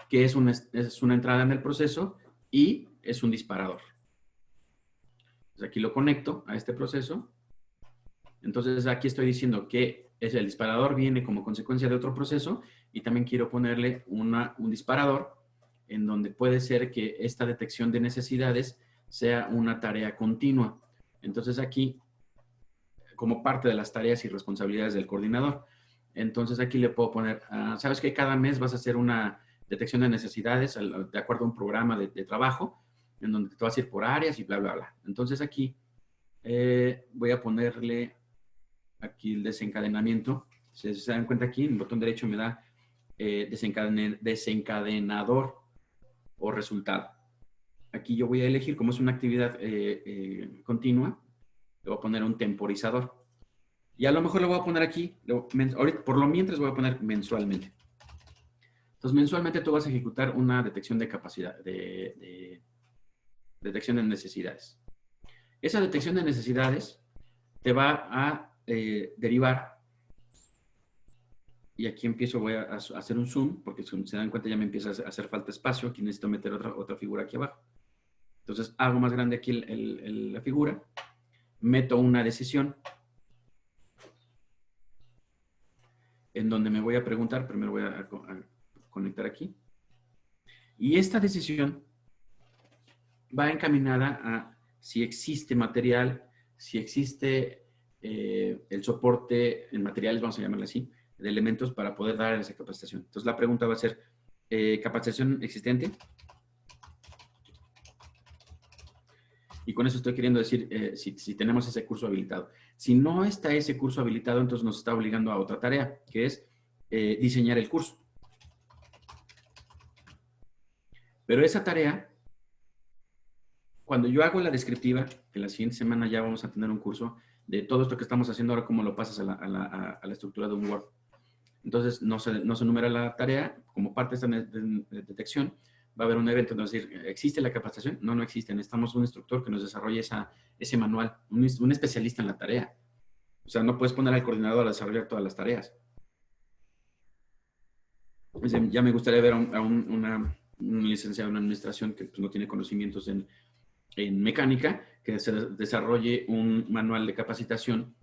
que es una entrada en el proceso y es un disparador. Entonces aquí lo conecto a este proceso. Entonces aquí estoy diciendo que el disparador viene como consecuencia de otro proceso y también quiero ponerle un disparador en donde puede ser que esta detección de necesidades sea una tarea continua. Entonces aquí, como parte de las tareas y responsabilidades del coordinador, entonces aquí le puedo poner, ¿sabes que cada mes vas a hacer una detección de necesidades de acuerdo a un programa de trabajo en donde te vas a ir por áreas y bla, bla, bla? Entonces aquí voy a ponerle aquí el desencadenamiento. Si se dan cuenta aquí, el botón derecho me da desencadenador o resultado. Aquí yo voy a elegir, como es una actividad continua, le voy a poner un temporizador. Y a lo mejor lo voy a poner aquí, ahorita, por lo mientras voy a poner mensualmente. Entonces, mensualmente tú vas a ejecutar una detección de capacidad, detección de necesidades. Esa detección de necesidades te va a derivar, y aquí voy a hacer un zoom, porque si se dan cuenta ya me empieza a hacer falta espacio, aquí necesito meter otra figura aquí abajo. Entonces hago más grande aquí la figura, meto una decisión, en donde me voy a preguntar, primero voy a conectar aquí, y esta decisión va encaminada a si existe material, si existe el soporte en materiales, vamos a llamarlo así, de elementos para poder dar esa capacitación. Entonces la pregunta va a ser, ¿capacitación existente? Y con eso estoy queriendo decir si tenemos ese curso habilitado. Si no está ese curso habilitado, entonces nos está obligando a otra tarea, que es diseñar el curso. Pero esa tarea, cuando yo hago la descriptiva, que la siguiente semana ya vamos a tener un curso de todo esto que estamos haciendo ahora, cómo lo pasas a la estructura de un Word. Entonces, no se numera la tarea. Como parte de esta detección, va a haber un evento donde decir, ¿existe la capacitación? No, no existe. Necesitamos un instructor que nos desarrolle ese manual, un especialista en la tarea. O sea, no puedes poner al coordinador a desarrollar todas las tareas. Ya me gustaría ver a un licenciado en administración que pues, no tiene conocimientos en mecánica, que se desarrolle un manual de capacitación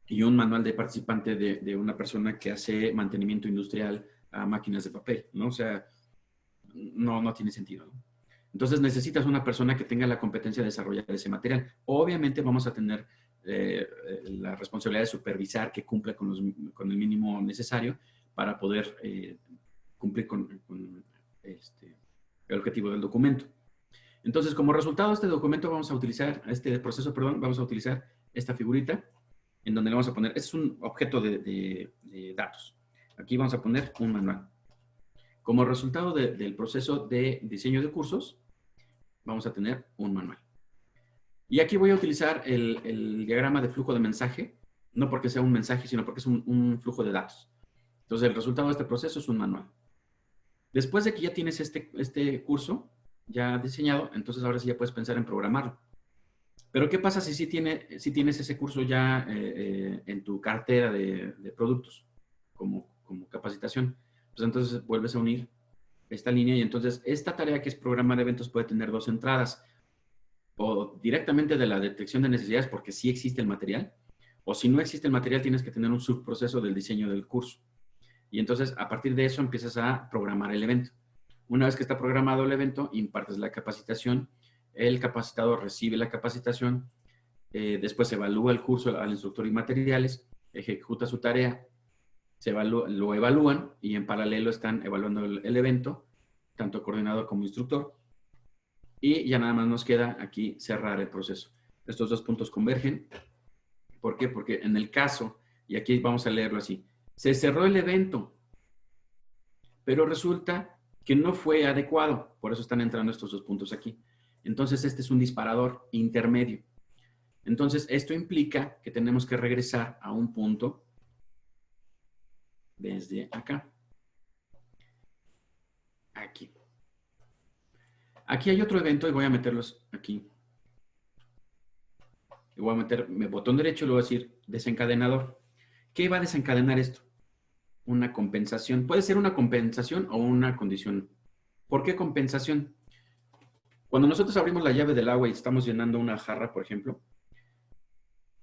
y un manual de participante de una persona que hace mantenimiento industrial a máquinas de papel, ¿no? O sea, no tiene sentido, ¿no? Entonces necesitas una persona que tenga la competencia de desarrollar ese material. Obviamente vamos a tener la responsabilidad de supervisar que cumpla con el mínimo necesario para poder cumplir con el objetivo del documento. Entonces, como resultado de este documento vamos a utilizar, este proceso, perdón, vamos a utilizar esta figurita en donde le vamos a poner, este es un objeto de datos. Aquí vamos a poner un manual. Como resultado del proceso de diseño de cursos, vamos a tener un manual. Y aquí voy a utilizar el diagrama de flujo de mensaje, no porque sea un mensaje, sino porque es un flujo de datos. Entonces, el resultado de este proceso es un manual. Después de que ya tienes este curso ya diseñado, entonces ahora sí ya puedes pensar en programarlo. Pero, ¿qué pasa si tienes ese curso ya en tu cartera de productos como capacitación? Pues entonces vuelves a unir esta línea y entonces esta tarea que es programar eventos puede tener dos entradas. O directamente de la detección de necesidades porque sí existe el material, o si no existe el material tienes que tener un subproceso del diseño del curso. Y entonces a partir de eso empiezas a programar el evento. Una vez que está programado el evento, impartes la capacitación, el capacitador recibe la capacitación, después se evalúa el curso al instructor y materiales, ejecuta su tarea, lo evalúan y en paralelo están evaluando el evento, tanto coordinador como instructor. Y ya nada más nos queda aquí cerrar el proceso. Estos dos puntos convergen. ¿Por qué? Porque en el caso, y aquí vamos a leerlo así, se cerró el evento, pero resulta que no fue adecuado. Por eso están entrando estos dos puntos aquí. Entonces, este es un disparador intermedio. Entonces, esto implica que tenemos que regresar a un punto desde acá. Aquí. Aquí hay otro evento y voy a meterlos aquí. Y voy a meter mi botón derecho y le voy a decir desencadenador. ¿Qué va a desencadenar esto? Una compensación. Puede ser una compensación o una condición. ¿Por qué compensación? Cuando nosotros abrimos la llave del agua y estamos llenando una jarra, por ejemplo,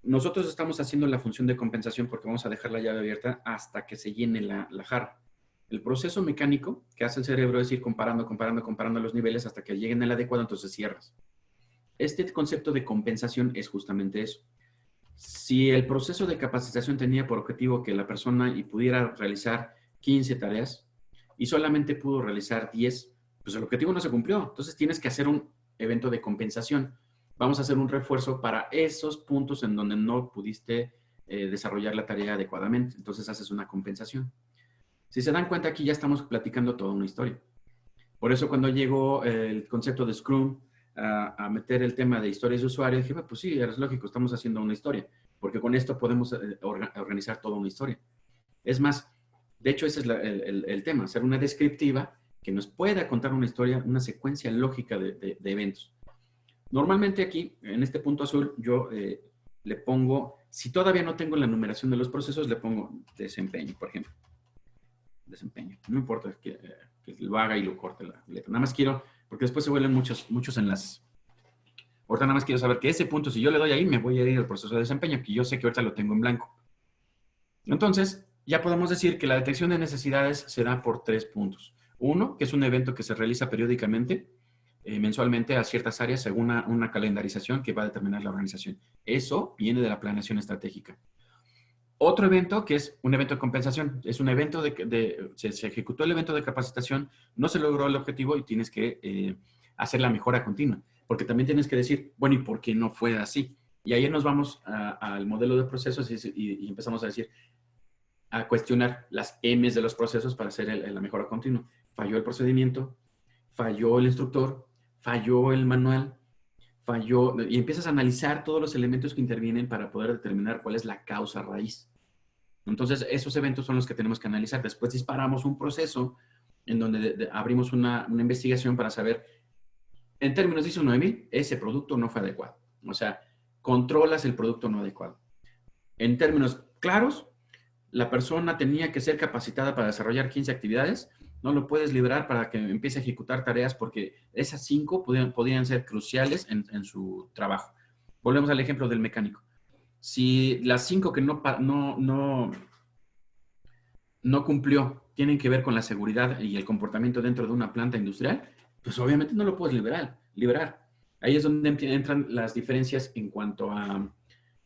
nosotros estamos haciendo la función de compensación porque vamos a dejar la llave abierta hasta que se llene la jarra. El proceso mecánico que hace el cerebro es ir comparando los niveles hasta que lleguen al adecuado, entonces cierras. Este concepto de compensación es justamente eso. Si el proceso de capacitación tenía por objetivo que la persona pudiera realizar 15 tareas y solamente pudo realizar 10, pues el objetivo no se cumplió. Entonces tienes que hacer un evento de compensación. Vamos a hacer un refuerzo para esos puntos en donde no pudiste desarrollar la tarea adecuadamente. Entonces haces una compensación. Si se dan cuenta, aquí ya estamos platicando toda una historia. Por eso cuando llegó el concepto de Scrum a meter el tema de historias de usuario, dije, pues sí, es lógico, estamos haciendo una historia, porque con esto podemos organizar toda una historia. Es más, de hecho ese es el tema, hacer una descriptiva que nos pueda contar una historia, una secuencia lógica de eventos. Normalmente aquí, en este punto azul, yo le pongo, si todavía no tengo la numeración de los procesos, le pongo desempeño, por ejemplo. Desempeño. No importa que lo haga y lo corte la letra. Nada más quiero, porque después se vuelven muchos enlaces. Ahorita nada más quiero saber que ese punto, si yo le doy ahí, me voy a ir al proceso de desempeño, que yo sé que ahorita lo tengo en blanco. Entonces, ya podemos decir que la detección de necesidades se da por 3 puntos. Uno, que es un evento que se realiza periódicamente, mensualmente a ciertas áreas según una calendarización que va a determinar la organización. Eso viene de la planeación estratégica. Otro evento que es un evento de compensación. Es un evento se ejecutó el evento de capacitación, no se logró el objetivo y tienes que hacer la mejora continua. Porque también tienes que decir, bueno, ¿y por qué no fue así? Y ahí nos vamos al modelo de procesos y empezamos a decir, a cuestionar las M's de los procesos para hacer la mejora continua. Falló el procedimiento, falló el instructor, falló el manual, falló, y empiezas a analizar todos los elementos que intervienen para poder determinar cuál es la causa raíz. Entonces, esos eventos son los que tenemos que analizar. Después disparamos un proceso en donde abrimos una investigación para saber, en términos, dice Noemí, ese producto no fue adecuado. O sea, controlas el producto no adecuado. En términos claros, la persona tenía que ser capacitada para desarrollar 15 actividades. No lo puedes liberar para que empiece a ejecutar tareas porque esas 5 podían ser cruciales en su trabajo. Volvemos al ejemplo del mecánico. Si las 5 que no cumplió tienen que ver con la seguridad y el comportamiento dentro de una planta industrial, pues obviamente no lo puedes liberar. Ahí es donde entran las diferencias en cuanto a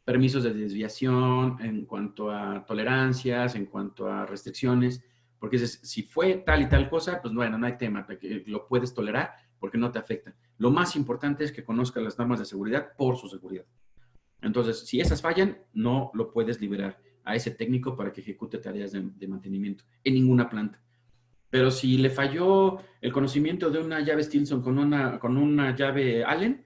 permisos de desviación, en cuanto a tolerancias, en cuanto a restricciones, porque si fue tal y tal cosa, pues bueno, no hay tema, lo puedes tolerar porque no te afecta. Lo más importante es que conozcas las normas de seguridad por su seguridad. Entonces, si esas fallan, no lo puedes liberar a ese técnico para que ejecute tareas de mantenimiento en ninguna planta. Pero si le falló el conocimiento de una llave Stilson con una llave Allen,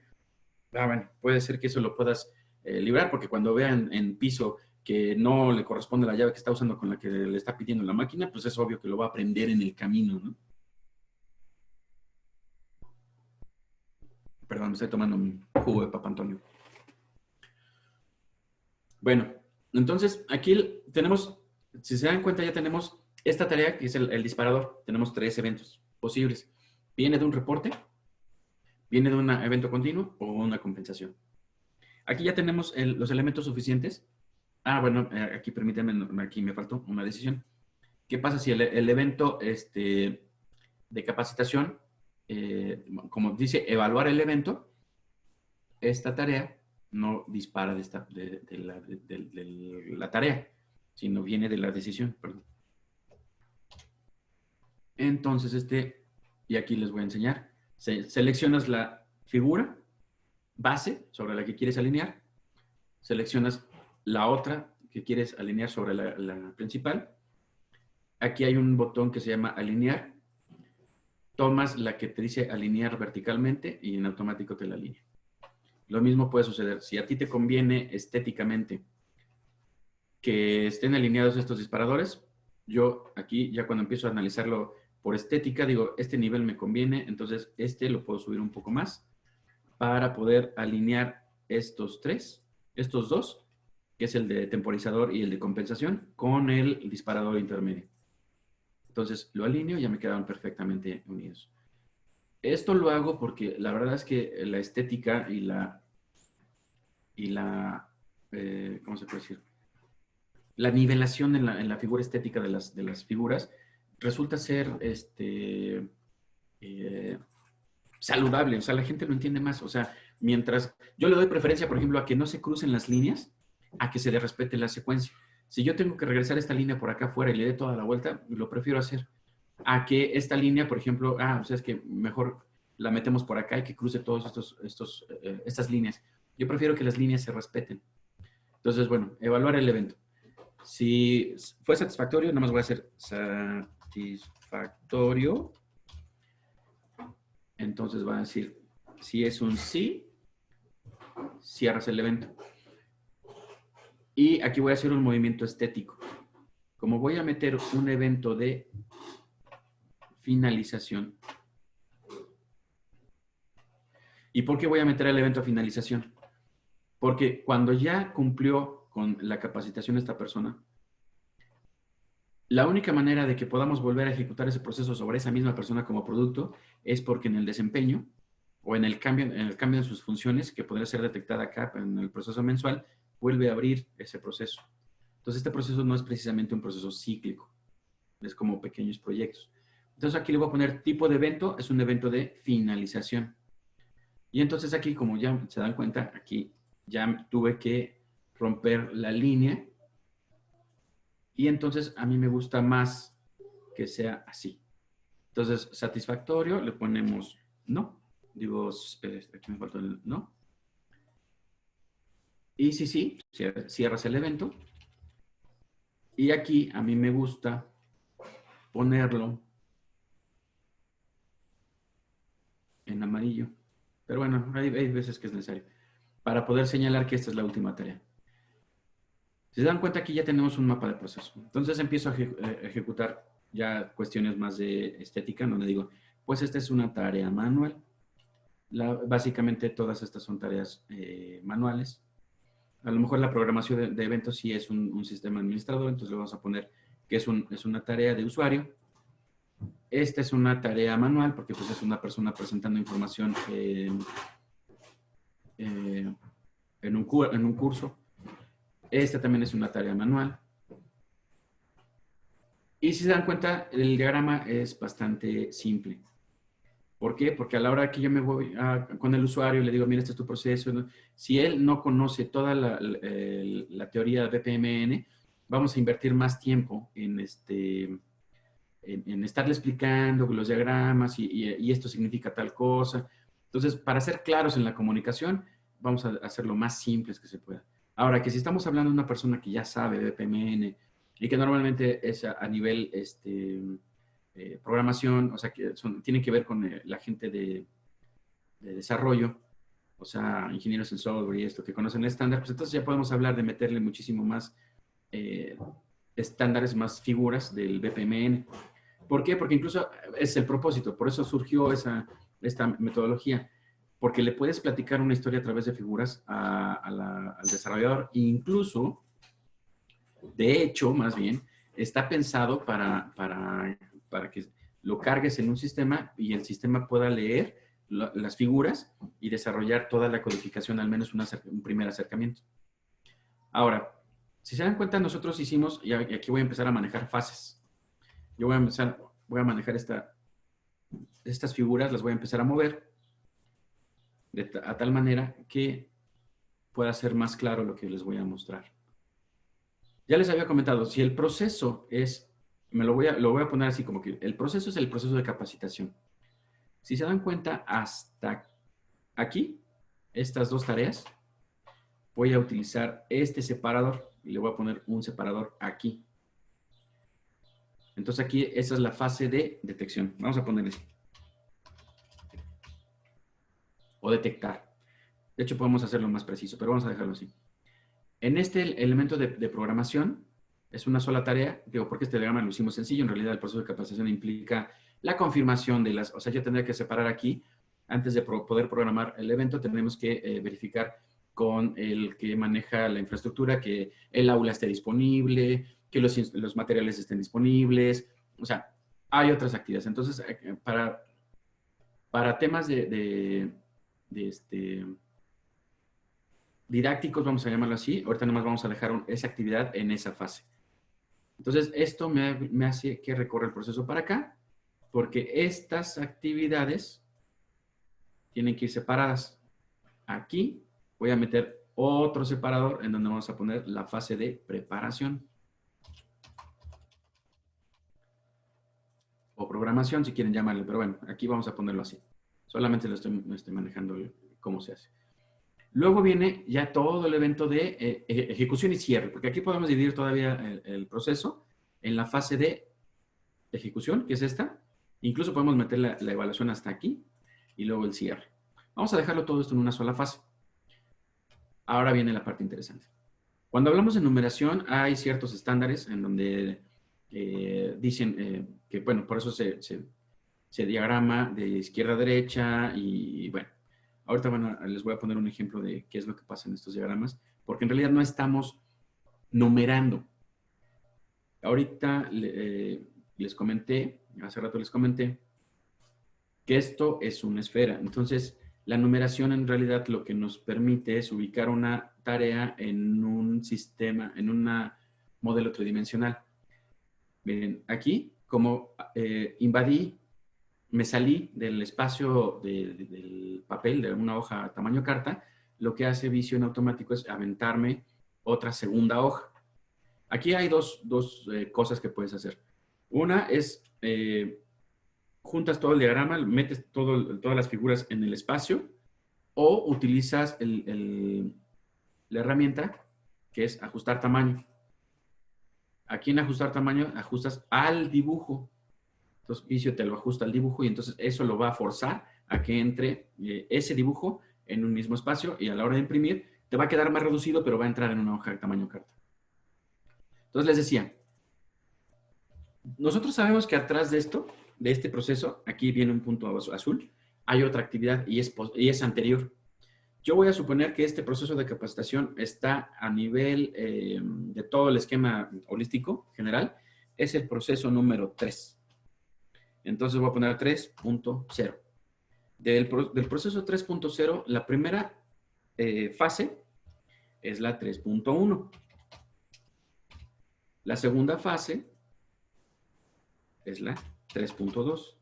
bueno, puede ser que eso lo puedas librar, porque cuando vean en piso que no le corresponde la llave que está usando con la que le está pidiendo la máquina, pues es obvio que lo va a aprender en el camino, ¿no? Perdón, me estoy tomando un jugo de Papa Antonio. Bueno, entonces aquí tenemos, si se dan cuenta, ya tenemos esta tarea que es el disparador. Tenemos 3 eventos posibles. Viene de un reporte, viene de un evento continuo o una compensación. Aquí ya tenemos los elementos suficientes. Bueno, aquí permítanme, aquí me faltó una decisión. ¿Qué pasa si el evento de capacitación, como dice, evaluar el evento, esta tarea no dispara de la tarea, sino viene de la decisión, perdón. Entonces, y aquí les voy a enseñar, seleccionas la figura base sobre la que quieres alinear, seleccionas la otra que quieres alinear sobre la principal. Aquí hay un botón que se llama alinear. Tomas la que te dice alinear verticalmente y en automático te la alinea. Lo mismo puede suceder. Si a ti te conviene estéticamente que estén alineados estos disparadores, yo aquí ya cuando empiezo a analizarlo por estética, digo, este nivel me conviene, entonces lo puedo subir un poco más para poder alinear estos dos, que es el de temporizador y el de compensación, con el disparador intermedio. Entonces lo alineo y ya me quedaron perfectamente unidos. Esto lo hago porque la verdad es que la estética y ¿cómo se puede decir? La nivelación en la figura estética de las figuras resulta ser saludable. O sea, la gente lo entiende más. O sea, mientras yo le doy preferencia, por ejemplo, a que no se crucen las líneas, a que se le respete la secuencia. Si yo tengo que regresar esta línea por acá afuera y le dé toda la vuelta, lo prefiero hacer. A que esta línea, por ejemplo, o sea, es que mejor la metemos por acá y que cruce todas estas líneas. Yo prefiero que las líneas se respeten. Entonces, bueno, evaluar el evento. Si fue satisfactorio, nada más voy a hacer satisfactorio. Entonces va a decir, si es un sí, cierras el evento. Y aquí voy a hacer un movimiento estético. Como voy a meter un evento de finalización. ¿Y por qué voy a meter el evento de finalización? Porque cuando ya cumplió con la capacitación esta persona, la única manera de que podamos volver a ejecutar ese proceso sobre esa misma persona como producto es porque en el desempeño o en el cambio de sus funciones, que podría ser detectada acá en el proceso mensual, vuelve a abrir ese proceso. Entonces, este proceso no es precisamente un proceso cíclico, es como pequeños proyectos. Entonces, aquí le voy a poner tipo de evento, es un evento de finalización. Y entonces aquí, como ya se dan cuenta, aquí ya tuve que romper la línea. Y entonces a mí me gusta más que sea así. Entonces, satisfactorio, le ponemos no. Digo, aquí me falta el no. Y sí, cierras el evento. Y aquí a mí me gusta ponerlo en amarillo. Pero bueno, hay veces que es necesario para poder señalar que esta es la última tarea. Si se dan cuenta, aquí ya tenemos un mapa de proceso. Entonces empiezo a ejecutar ya cuestiones más de estética, donde digo, pues esta es una tarea manual. Básicamente todas estas son tareas manuales. A lo mejor la programación de eventos sí es un sistema administrador, entonces le vamos a poner que es una tarea de usuario. Esta es una tarea manual porque pues es una persona presentando información en un curso. Esta también es una tarea manual. Y si se dan cuenta, el diagrama es bastante simple. ¿Por qué? Porque a la hora que yo me voy con el usuario y le digo, mira, este es tu proceso, ¿no? Si él no conoce toda la teoría de BPMN, vamos a invertir más tiempo en, en estarle explicando los diagramas y esto significa tal cosa. Entonces, para ser claros en la comunicación, vamos a hacer lo más simples que se pueda. Ahora, que si estamos hablando de una persona que ya sabe de BPMN y que normalmente es a nivel programación, o sea, que tienen que ver con la gente de desarrollo, o sea, ingenieros en software y esto, que conocen el estándar, pues entonces ya podemos hablar de meterle muchísimo más estándares, más figuras del BPMN. ¿Por qué? Porque incluso es el propósito, por eso surgió esta metodología, porque le puedes platicar una historia a través de figuras al desarrollador, e incluso, de hecho, más bien, está pensado para que lo cargues en un sistema y el sistema pueda leer las figuras y desarrollar toda la codificación, al menos un primer acercamiento. Ahora, si se dan cuenta, nosotros hicimos, y aquí voy a empezar a manejar fases. Yo voy a manejar estas figuras, las voy a empezar a mover a tal manera que pueda ser más claro lo que les voy a mostrar. Ya les había comentado, si el proceso es, lo voy a poner así como que el proceso es el proceso de capacitación. Si se dan cuenta, hasta aquí, estas dos tareas, voy a utilizar este separador y le voy a poner un separador aquí. Entonces aquí, esa es la fase de detección. Vamos a ponerle así. O detectar. De hecho, podemos hacerlo más preciso, pero vamos a dejarlo así. En este elemento de programación, es una sola tarea, digo, porque este diagrama lo hicimos sencillo, en realidad el proceso de capacitación implica la confirmación de o sea, yo tendría que separar aquí, antes de poder programar el evento, tenemos que verificar con el que maneja la infraestructura que el aula esté disponible, que los materiales estén disponibles, o sea, hay otras actividades. Entonces, para temas didácticos, vamos a llamarlo así, ahorita nomás vamos a dejar esa actividad en esa fase. Entonces, esto me hace que recorra el proceso para acá, porque estas actividades tienen que ir separadas. Aquí voy a meter otro separador en donde vamos a poner la fase de preparación. O programación, si quieren llamarle, pero bueno, aquí vamos a ponerlo así. Solamente lo estoy manejando cómo se hace. Luego viene ya todo el evento de ejecución y cierre, porque aquí podemos dividir todavía el proceso en la fase de ejecución, que es esta. Incluso podemos meter la evaluación hasta aquí y luego el cierre. Vamos a dejarlo todo esto en una sola fase. Ahora viene la parte interesante. Cuando hablamos de numeración, hay ciertos estándares en donde dicen que, bueno, por eso se diagrama de izquierda a derecha y, bueno, ahorita les voy a poner un ejemplo de qué es lo que pasa en estos diagramas, porque en realidad no estamos numerando. Ahorita les comenté, hace rato les comenté, que esto es una esfera. Entonces, la numeración en realidad lo que nos permite es ubicar una tarea en un sistema, en un modelo tridimensional. Miren, aquí, como me salí del espacio del papel, de una hoja tamaño carta, lo que hace Visio en automático es aventarme otra segunda hoja. Aquí hay dos cosas que puedes hacer. Una es, juntas todo el diagrama, metes todas las figuras en el espacio o utilizas la herramienta que es ajustar tamaño. Aquí en ajustar tamaño ajustas al dibujo. Entonces, Visio te lo ajusta al dibujo y entonces eso lo va a forzar a que entre ese dibujo en un mismo espacio y a la hora de imprimir te va a quedar más reducido, pero va a entrar en una hoja de tamaño carta. Entonces les decía, nosotros sabemos que atrás de esto, de este proceso, aquí viene un punto azul, hay otra actividad y es anterior. Yo voy a suponer que este proceso de capacitación está a nivel de todo el esquema holístico general, es el proceso número 3. Entonces voy a poner 3.0. Del proceso 3.0, la primera fase es la 3.1. La segunda fase es la 3.2.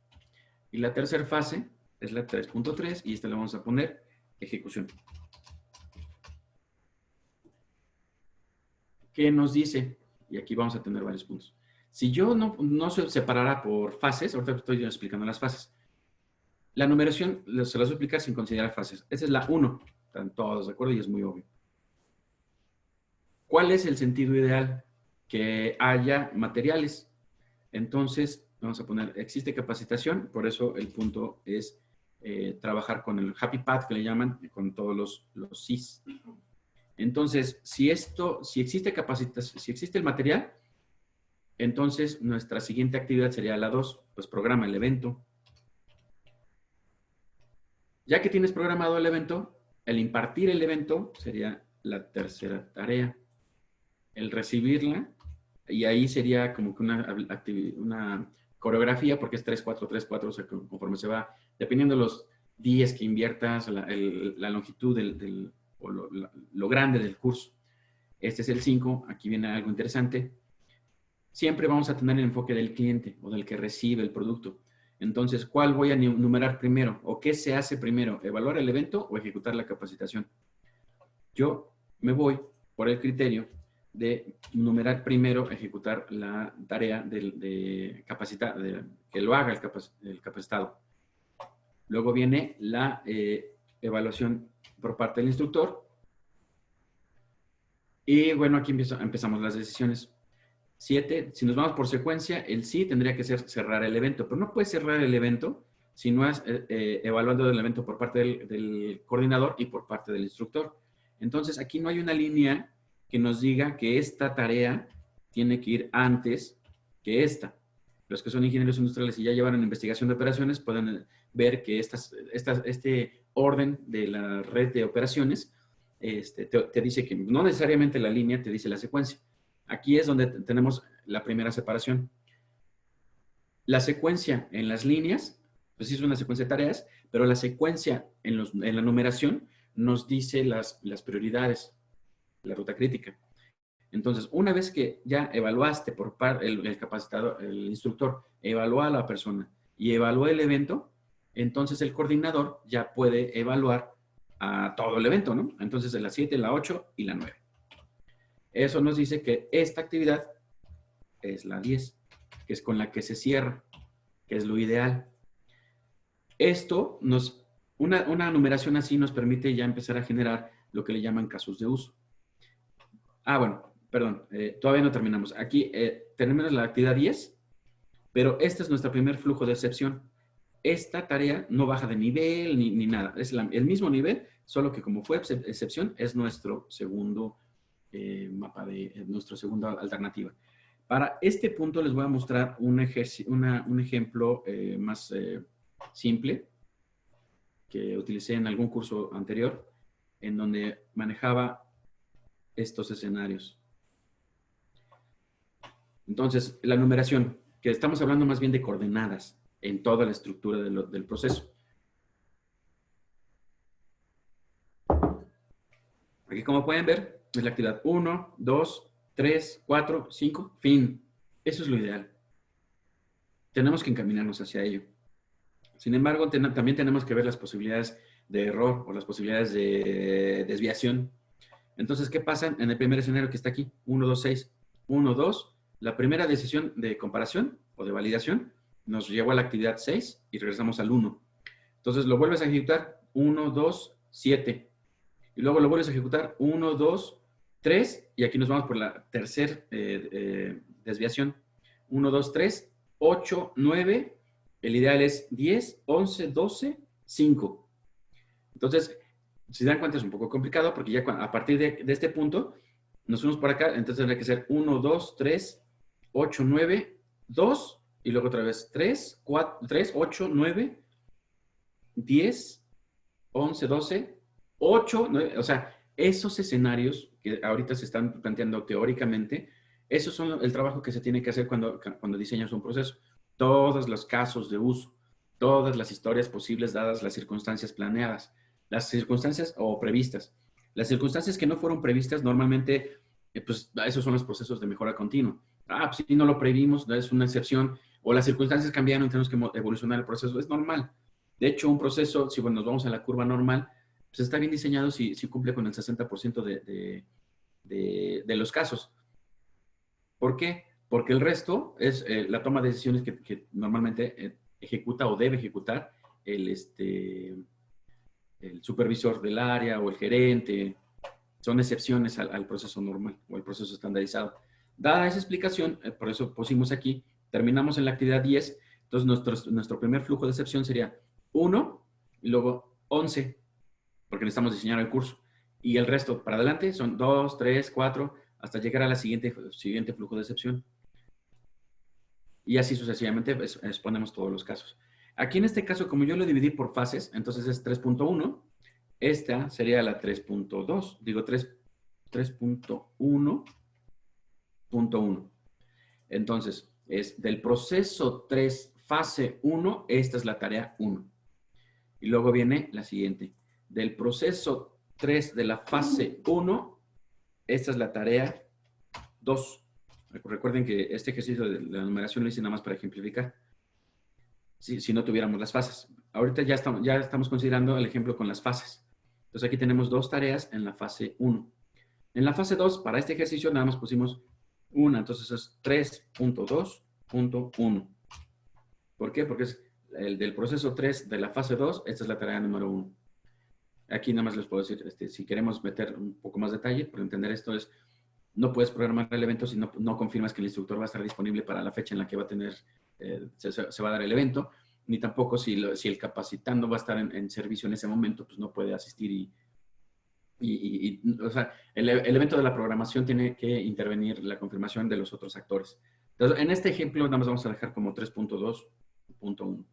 Y la tercera fase es la 3.3 y esta le vamos a poner ejecución. ¿Qué nos dice? Y aquí vamos a tener varios puntos. Si yo no se separara por fases, ahorita estoy explicando las fases. La numeración se las voy a explicar sin considerar fases. Esa es la 1. Están todos de acuerdo y es muy obvio. ¿Cuál es el sentido ideal? Que haya materiales. Entonces, vamos a poner, existe capacitación, por eso el punto es trabajar con el happy path que le llaman, con todos los sís. Entonces, si existe capacitación, si existe el material, entonces nuestra siguiente actividad sería la 2, pues programa el evento. Ya que tienes programado el evento, el impartir el evento sería la tercera tarea. El recibirla, y ahí sería como que una coreografía, porque es 3-4, 3-4, o sea, conforme se va, dependiendo de los días que inviertas, la longitud o lo grande del curso. Este es el 5, aquí viene algo interesante. Siempre vamos a tener el enfoque del cliente o del que recibe el producto. Entonces, ¿cuál voy a numerar primero? ¿O qué se hace primero? ¿Evaluar el evento o ejecutar la capacitación? Yo me voy por el criterio de numerar primero, ejecutar la tarea de capacitar, que lo haga el capacitado. Luego viene la evaluación por parte del instructor. Y bueno, aquí empezamos las decisiones. 7, si nos vamos por secuencia, el sí tendría que ser cerrar el evento, pero no puedes cerrar el evento si no has evaluado el evento por parte del coordinador y por parte del instructor. Entonces, aquí no hay una línea que nos diga que esta tarea tiene que ir antes que esta. Los que son ingenieros industriales y ya llevaron investigación de operaciones pueden ver que este orden de la red de operaciones te dice que no necesariamente la línea te dice la secuencia. Aquí es donde tenemos la primera separación. La secuencia en las líneas, pues sí es una secuencia de tareas, pero la secuencia en la numeración nos dice las prioridades, la ruta crítica. Entonces, una vez que ya evaluaste por parte el capacitador, el instructor, evaluó a la persona y evaluó el evento, entonces el coordinador ya puede evaluar a todo el evento, ¿no? Entonces, la 7, la 8 y la 9. Eso nos dice que esta actividad es la 10, que es con la que se cierra, que es lo ideal. Esto una numeración así nos permite ya empezar a generar lo que le llaman casos de uso. Bueno, perdón, todavía no terminamos. Aquí tenemos la actividad 10, pero este es nuestro primer flujo de excepción. Esta tarea no baja de nivel ni nada. Es el mismo nivel, solo que como fue excepción, es nuestro segundo mapa nuestra segunda alternativa. Para este punto les voy a mostrar un ejemplo más simple que utilicé en algún curso anterior, en donde manejaba estos escenarios. Entonces, la numeración, que estamos hablando más bien de coordenadas en toda la estructura del proceso. Aquí, como pueden ver, es la actividad 1, 2, 3, 4, 5, fin. Eso es lo ideal. Tenemos que encaminarnos hacia ello. Sin embargo, también tenemos que ver las posibilidades de error o las posibilidades de desviación. Entonces, ¿qué pasa en el primer escenario que está aquí? 1, 2, 6. 1, 2. La primera decisión de comparación o de validación nos llevó a la actividad 6 y regresamos al 1. Entonces, lo vuelves a ejecutar. 1, 2, 7. Y luego lo vuelves a ejecutar. 1, 2, 3. Y aquí nos vamos por la tercera desviación. 1, 2, 3, 8, 9. El ideal es 10, 11, 12, 5. Entonces, si se dan cuenta es un poco complicado porque ya a partir de este punto nos fuimos por acá, entonces tendría que ser 1, 2, 3, 8, 9, 2 y luego otra vez 3, 4, 3, 8, 9, 10, 11, 12, 8, 9. O sea, esos escenarios que ahorita se están planteando teóricamente, esos son el trabajo que se tiene que hacer cuando diseñas un proceso. Todos los casos de uso, todas las historias posibles dadas las circunstancias planeadas, las circunstancias o previstas. Las circunstancias que no fueron previstas normalmente, pues esos son los procesos de mejora continua. Pues si no lo previmos, es una excepción, o las circunstancias cambiaron y tenemos que evolucionar el proceso, es normal. De hecho, un proceso, si bueno, nos vamos a la curva normal, pues está bien diseñado si cumple con el 60% de los casos. ¿Por qué? Porque el resto es la toma de decisiones que normalmente ejecuta o debe ejecutar el supervisor del área o el gerente. Son excepciones al proceso normal o al proceso estandarizado. Dada esa explicación, por eso pusimos aquí, terminamos en la actividad 10, entonces nuestro primer flujo de excepción sería 1 y luego 11, porque necesitamos diseñar el curso. Y el resto para adelante son 2, 3, 4, hasta llegar a la siguiente flujo de excepción. Y así sucesivamente exponemos todos los casos. Aquí en este caso, como yo lo dividí por fases, entonces es 3.1. Esta sería la 3.2. Digo 3.1.1. Entonces, es del proceso 3, fase 1, esta es la tarea 1. Y luego viene la siguiente. Del proceso 3 de la fase 1, esta es la tarea 2. Recuerden que este ejercicio de la numeración lo hice nada más para ejemplificar. Si no tuviéramos las fases. Ahorita ya estamos considerando el ejemplo con las fases. Entonces aquí tenemos 2 tareas en la fase 1. En la fase 2, para este ejercicio nada más pusimos una. Entonces es 3.2.1. ¿Por qué? Porque es el del proceso 3 de la fase 2. Esta es la tarea número 1. Aquí nada más les puedo decir, si queremos meter un poco más detalle, por entender esto es, no puedes programar el evento si no confirmas que el instructor va a estar disponible para la fecha en la que va a tener, se va a dar el evento, ni tampoco si el capacitando va a estar en servicio en ese momento, pues no puede asistir o sea, el evento de la programación tiene que intervenir la confirmación de los otros actores. Entonces, en este ejemplo nada más vamos a dejar como 3.2.1.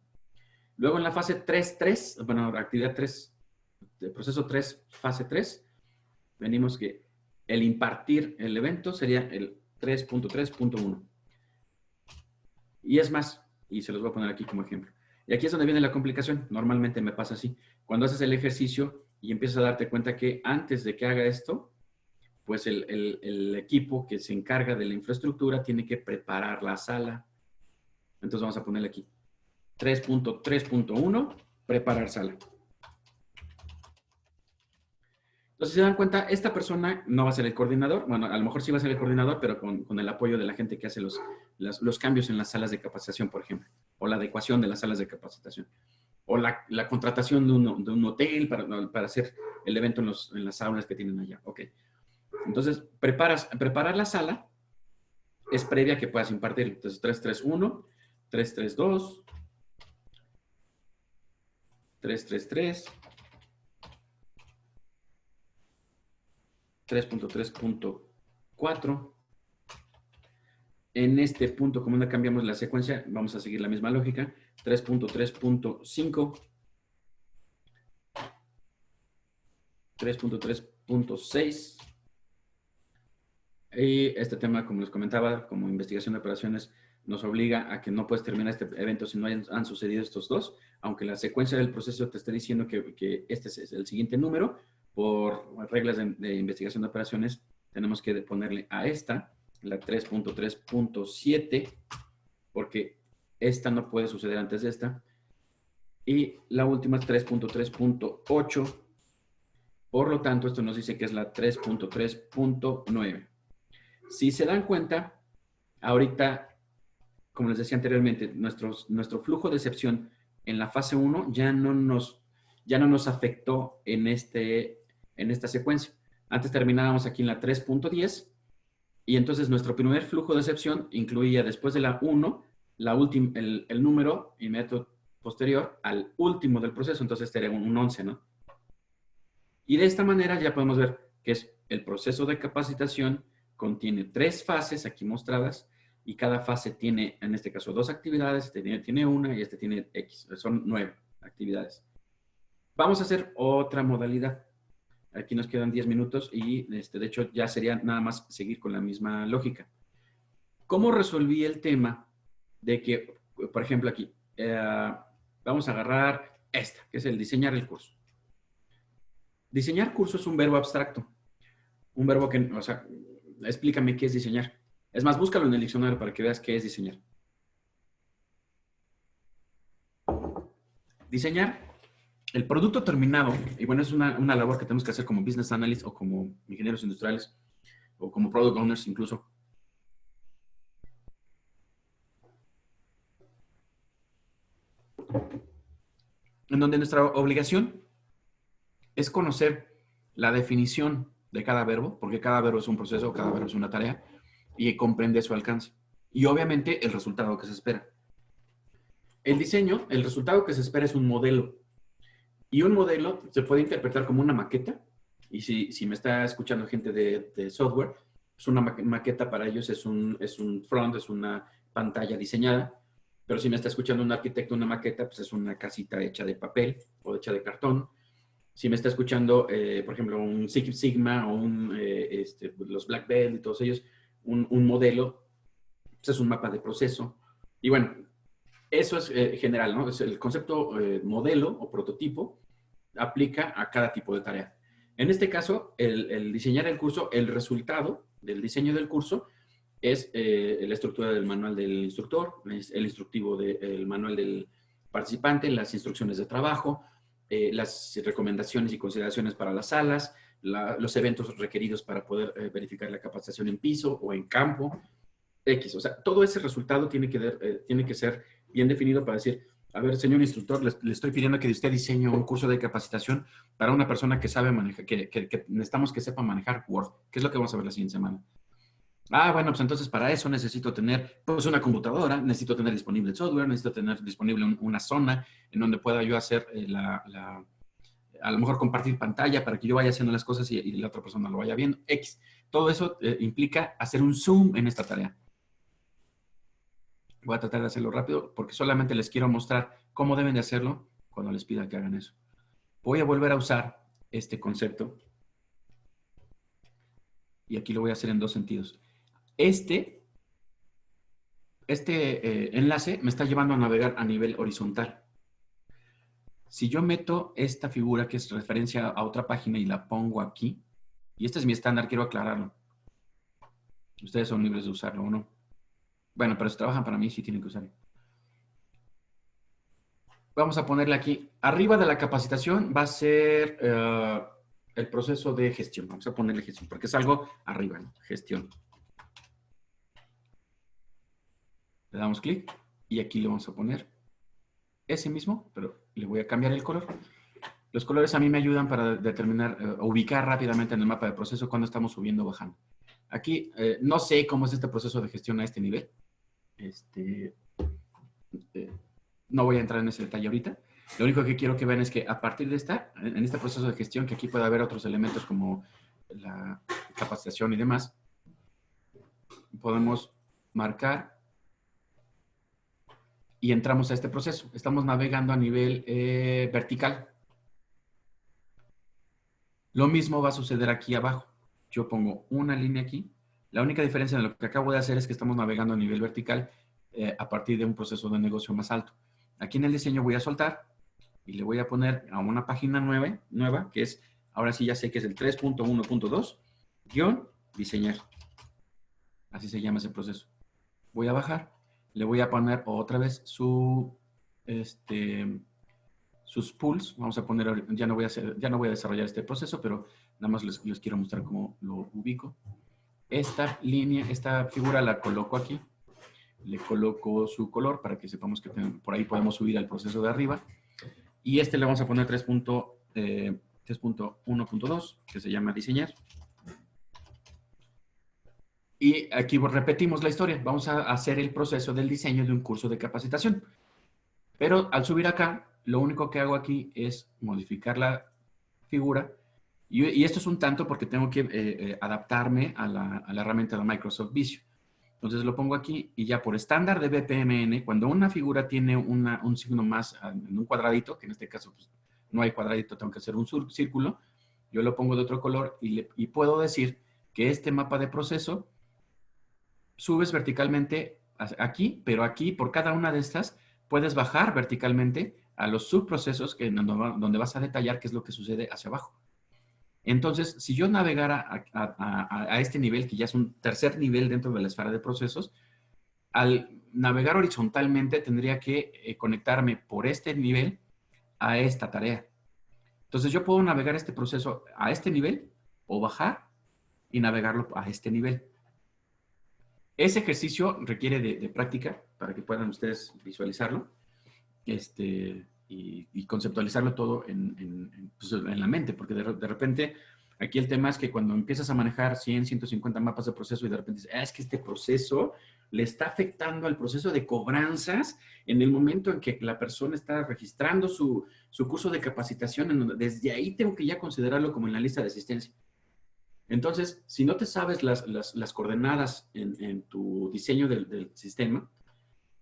Luego en la fase 3.3, bueno, actividad 3, de proceso 3, fase 3, venimos que el impartir el evento sería el 3.3.1. Y es más, y se los voy a poner aquí como ejemplo. Y aquí es donde viene la complicación. Normalmente me pasa así. Cuando haces el ejercicio y empiezas a darte cuenta que antes de que haga esto, pues el equipo que se encarga de la infraestructura tiene que preparar la sala. Entonces vamos a ponerle aquí 3.3.1, preparar sala. Entonces, si se dan cuenta, esta persona no va a ser el coordinador. Bueno, a lo mejor sí va a ser el coordinador, pero con el apoyo de la gente que hace los cambios en las salas de capacitación, por ejemplo, o la adecuación de las salas de capacitación, o la contratación de un hotel para hacer el evento en las aulas que tienen allá. Ok. Entonces, preparar la sala es previa a que puedas impartir. Entonces, 3.3.1, 3.3.2, 3.3.3, 3.3.4. En este punto, como no cambiamos la secuencia, vamos a seguir la misma lógica. 3.3.5, 3.3.6. Y este tema, como les comentaba, como investigación de operaciones, nos obliga a que no puedes terminar este evento si no han sucedido estos dos, aunque la secuencia del proceso te esté diciendo que este es el siguiente número. Por reglas de investigación de operaciones, tenemos que ponerle a esta, la 3.3.7, porque esta no puede suceder antes de esta. Y la última es 3.3.8. Por lo tanto, esto nos dice que es la 3.3.9. Si se dan cuenta, ahorita, como les decía anteriormente, nuestro flujo de excepción en la fase 1 ya no nos afectó en esta secuencia. Antes terminábamos aquí en la 3.10 y entonces nuestro primer flujo de excepción incluía después de la 1, el número inmediato posterior al último del proceso, entonces sería un 11, ¿no? Y de esta manera ya podemos ver que es el proceso de capacitación, contiene 3 fases aquí mostradas y cada fase tiene, en este caso, 2 actividades, este tiene una y este tiene X, son 9 actividades. Vamos a hacer otra modalidad. Aquí nos quedan 10 minutos y de hecho ya sería nada más seguir con la misma lógica. ¿Cómo resolví el tema de que, por ejemplo, aquí, vamos a agarrar esta, que es el diseñar el curso? Diseñar curso es un verbo abstracto. Un verbo que, o sea, explícame qué es diseñar. Es más, búscalo en el diccionario para que veas qué es diseñar. Diseñar el producto terminado, y bueno, es una labor que tenemos que hacer como business analyst o como ingenieros industriales o como product owners incluso. En donde nuestra obligación es conocer la definición de cada verbo, porque cada verbo es un proceso, cada verbo es una tarea, y comprender su alcance. Y obviamente el resultado que se espera. El diseño, el resultado que se espera es un modelo. Y un modelo se puede interpretar como una maqueta. Y si me está escuchando gente de software, pues una maqueta para ellos es un front, es una pantalla diseñada. Pero si me está escuchando un arquitecto, una maqueta, pues es una casita hecha de papel o hecha de cartón. Si me está escuchando, por ejemplo, un Six Sigma o los Black Belt y todos ellos, un modelo, pues es un mapa de proceso. Y bueno, eso es general, ¿no? Es el concepto modelo o prototipo aplica a cada tipo de tarea. En este caso, el diseñar el curso, el resultado del diseño del curso es la estructura del manual del instructor, el instructivo del manual del participante, las instrucciones de trabajo, las recomendaciones y consideraciones para las salas, los eventos requeridos para poder verificar la capacitación en piso o en campo, X. O sea, todo ese resultado tiene que ser bien definido para decir, a ver, señor instructor, le estoy pidiendo que usted diseñe un curso de capacitación para una persona que sabe manejar, que necesitamos que sepa manejar Word. ¿Qué es lo que vamos a ver la siguiente semana? Ah, bueno, pues entonces para eso necesito tener pues una computadora, necesito tener disponible el software, necesito tener disponible una zona en donde pueda yo hacer a lo mejor compartir pantalla para que yo vaya haciendo las cosas y la otra persona lo vaya viendo. X. Todo eso implica hacer un zoom en esta tarea. Voy a tratar de hacerlo rápido porque solamente les quiero mostrar cómo deben de hacerlo cuando les pida que hagan eso. Voy a volver a usar este concepto y aquí lo voy a hacer en dos sentidos. Este enlace me está llevando a navegar a nivel horizontal. Si yo meto esta figura que es referencia a otra página y la pongo aquí, y este es mi estándar, quiero aclararlo. Ustedes son libres de usarlo o no. Bueno, pero si trabajan para mí, sí tienen que usarlo. Vamos a ponerle aquí. Arriba de la capacitación va a ser el proceso de gestión. Vamos a ponerle gestión, porque es algo arriba, ¿no? Gestión. Le damos clic y aquí le vamos a poner ese mismo, pero le voy a cambiar el color. Los colores a mí me ayudan para determinar, ubicar rápidamente en el mapa de proceso cuando estamos subiendo o bajando. Aquí no sé cómo es este proceso de gestión a este nivel. No voy a entrar en ese detalle ahorita. Lo único que quiero que vean es que a partir de en este proceso de gestión, que aquí puede haber otros elementos como la capacitación y demás, podemos marcar y entramos a este proceso. Estamos navegando a nivel vertical. Lo mismo va a suceder aquí abajo. Yo pongo una línea aquí. La única diferencia de lo que acabo de hacer es que estamos navegando a nivel vertical a partir de un proceso de negocio más alto. Aquí en el diseño voy a soltar y le voy a poner a una página nueva que es, ahora sí ya sé que es el 3.1.2, guión, diseñar. Así se llama ese proceso. Voy a bajar, le voy a poner otra vez sus pools. Vamos a poner, ya no voy a desarrollar este proceso, pero nada más les quiero mostrar cómo lo ubico. Esta línea, esta figura la coloco aquí. Le coloco su color para que sepamos que por ahí podemos subir al proceso de arriba. Y le vamos a poner 3.1.2, que se llama diseñar. Y aquí repetimos la historia. Vamos a hacer el proceso del diseño de un curso de capacitación. Pero al subir acá, lo único que hago aquí es modificar la figura. Y esto es un tanto porque tengo que adaptarme a la herramienta de Microsoft Visio. Entonces lo pongo aquí y ya por estándar de BPMN, cuando una figura tiene un signo más en un cuadradito, que en este caso pues, no hay cuadradito, tengo que hacer un círculo, yo lo pongo de otro color y puedo decir que este mapa de proceso subes verticalmente aquí, pero aquí por cada una de estas puedes bajar verticalmente a los subprocesos donde vas a detallar qué es lo que sucede hacia abajo. Entonces, si yo navegara a este nivel, que ya es un tercer nivel dentro de la esfera de procesos, al navegar horizontalmente tendría que conectarme por este nivel a esta tarea. Entonces yo puedo navegar este proceso a este nivel o bajar y navegarlo a este nivel. Ese ejercicio requiere de práctica para que puedan ustedes visualizarlo y conceptualizarlo todo pues, en la mente, porque de repente aquí el tema es que cuando empiezas a manejar 100, 150 mapas de proceso y de repente dices, es que este proceso le está afectando al proceso de cobranzas en el momento en que la persona está registrando su curso de capacitación, en donde desde ahí tengo que ya considerarlo como en la lista de asistencia. Entonces, si no te sabes las coordenadas en tu diseño del sistema,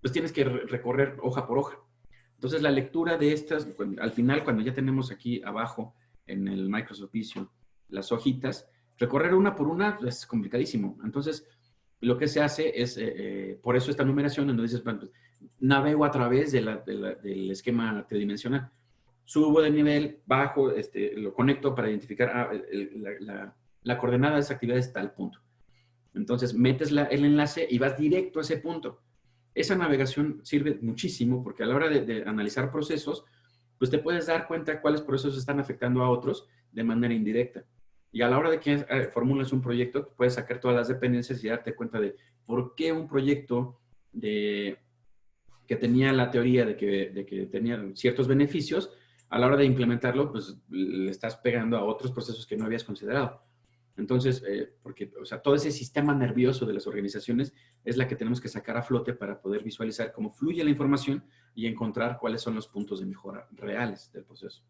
pues tienes que recorrer hoja por hoja. Entonces, la lectura de estas, al final, cuando ya tenemos aquí abajo en el Microsoft Visio las hojitas, recorrer una por una es complicadísimo. Entonces, lo que se hace es, por eso esta numeración, en donde dices, bueno, pues, navego a través del esquema tridimensional. Subo de nivel, bajo, lo conecto para identificar la coordenada de esa actividad es tal punto. Entonces, metes el enlace y vas directo a ese punto. Esa navegación sirve muchísimo porque a la hora de analizar procesos, pues te puedes dar cuenta cuáles procesos están afectando a otros de manera indirecta. Y a la hora de que formules un proyecto, puedes sacar todas las dependencias y darte cuenta de por qué un proyecto que tenía la teoría de que tenía ciertos beneficios, a la hora de implementarlo, pues le estás pegando a otros procesos que no habías considerado. Entonces, porque, o sea, todo ese sistema nervioso de las organizaciones es la que tenemos que sacar a flote para poder visualizar cómo fluye la información y encontrar cuáles son los puntos de mejora reales del proceso.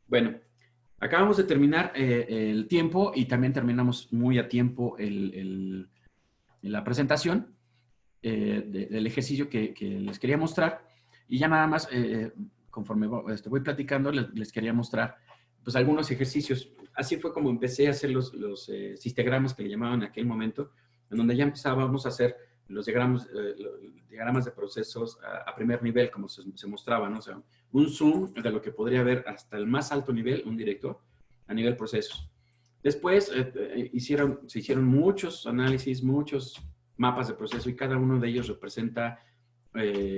Bueno, acabamos de terminar el tiempo y también terminamos muy a tiempo la presentación del ejercicio que les quería mostrar. Y ya nada más, conforme voy platicando, les quería mostrar pues algunos ejercicios. Así fue como empecé a hacer los cistegramas que le llamaban en aquel momento, en donde ya empezábamos a hacer los diagramas de procesos a primer nivel, como se mostraba, ¿no? O sea, un zoom de lo que podría haber hasta el más alto nivel, un director, a nivel procesos. Después se hicieron muchos análisis, muchos mapas de proceso y cada uno de ellos representa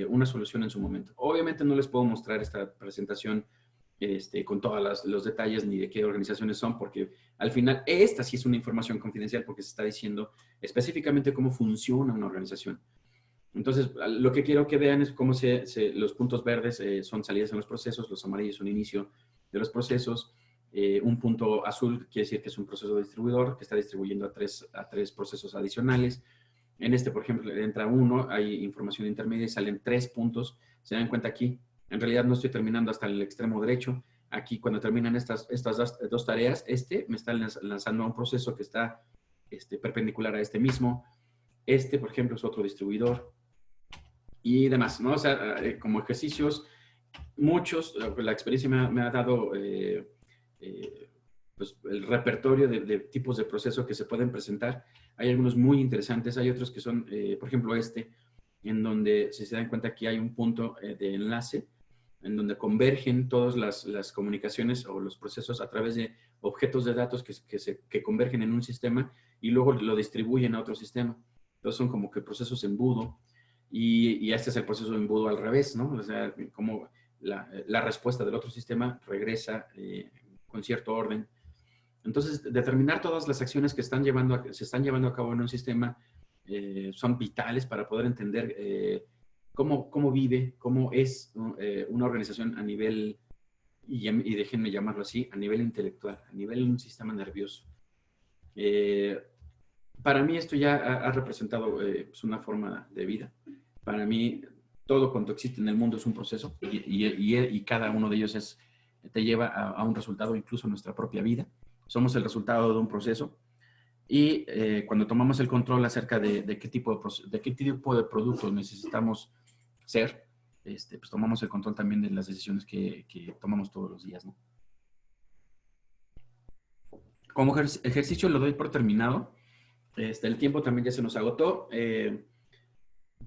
una solución en su momento. Obviamente no les puedo mostrar esta presentación con todos los detalles ni de qué organizaciones son, porque al final esta sí es una información confidencial porque se está diciendo específicamente cómo funciona una organización. Entonces, lo que quiero que vean es cómo los puntos verdes son salidas en los procesos, los amarillos son inicio de los procesos, un punto azul quiere decir que es un proceso distribuidor que está distribuyendo a tres procesos adicionales. En por ejemplo, entra uno, hay información intermedia y salen 3 puntos. Se dan cuenta aquí, en realidad no estoy terminando hasta el extremo derecho. Aquí, cuando terminan estas dos tareas, me está lanzando a un proceso que está perpendicular a este mismo. Por ejemplo, es otro distribuidor. Y demás, ¿no? O sea, como ejercicios, muchos, la experiencia me ha dado pues, el repertorio de tipos de proceso que se pueden presentar. Hay algunos muy interesantes, hay otros que son, por ejemplo, en donde, si se dan cuenta, aquí hay un punto de enlace, en donde convergen todas las comunicaciones o los procesos a través de objetos de datos que convergen en un sistema y luego lo distribuyen a otro sistema. Entonces son como que procesos embudo y este es el proceso de embudo al revés, ¿no? O sea, como la respuesta del otro sistema regresa con cierto orden. Entonces, determinar todas las acciones que se están llevando a cabo en un sistema son vitales para poder entender cómo vive, cómo es una organización a nivel, y déjenme llamarlo así, a nivel intelectual, a nivel de un sistema nervioso. Para mí esto ya ha representado pues una forma de vida. Para mí, todo cuanto existe en el mundo es un proceso y cada uno de ellos te lleva a un resultado, incluso nuestra propia vida. Somos el resultado de un proceso y cuando tomamos el control acerca de qué tipo de productos necesitamos ser, pues tomamos el control también de las decisiones que tomamos todos los días, ¿no? Como ejercicio lo doy por terminado. El tiempo también ya se nos agotó.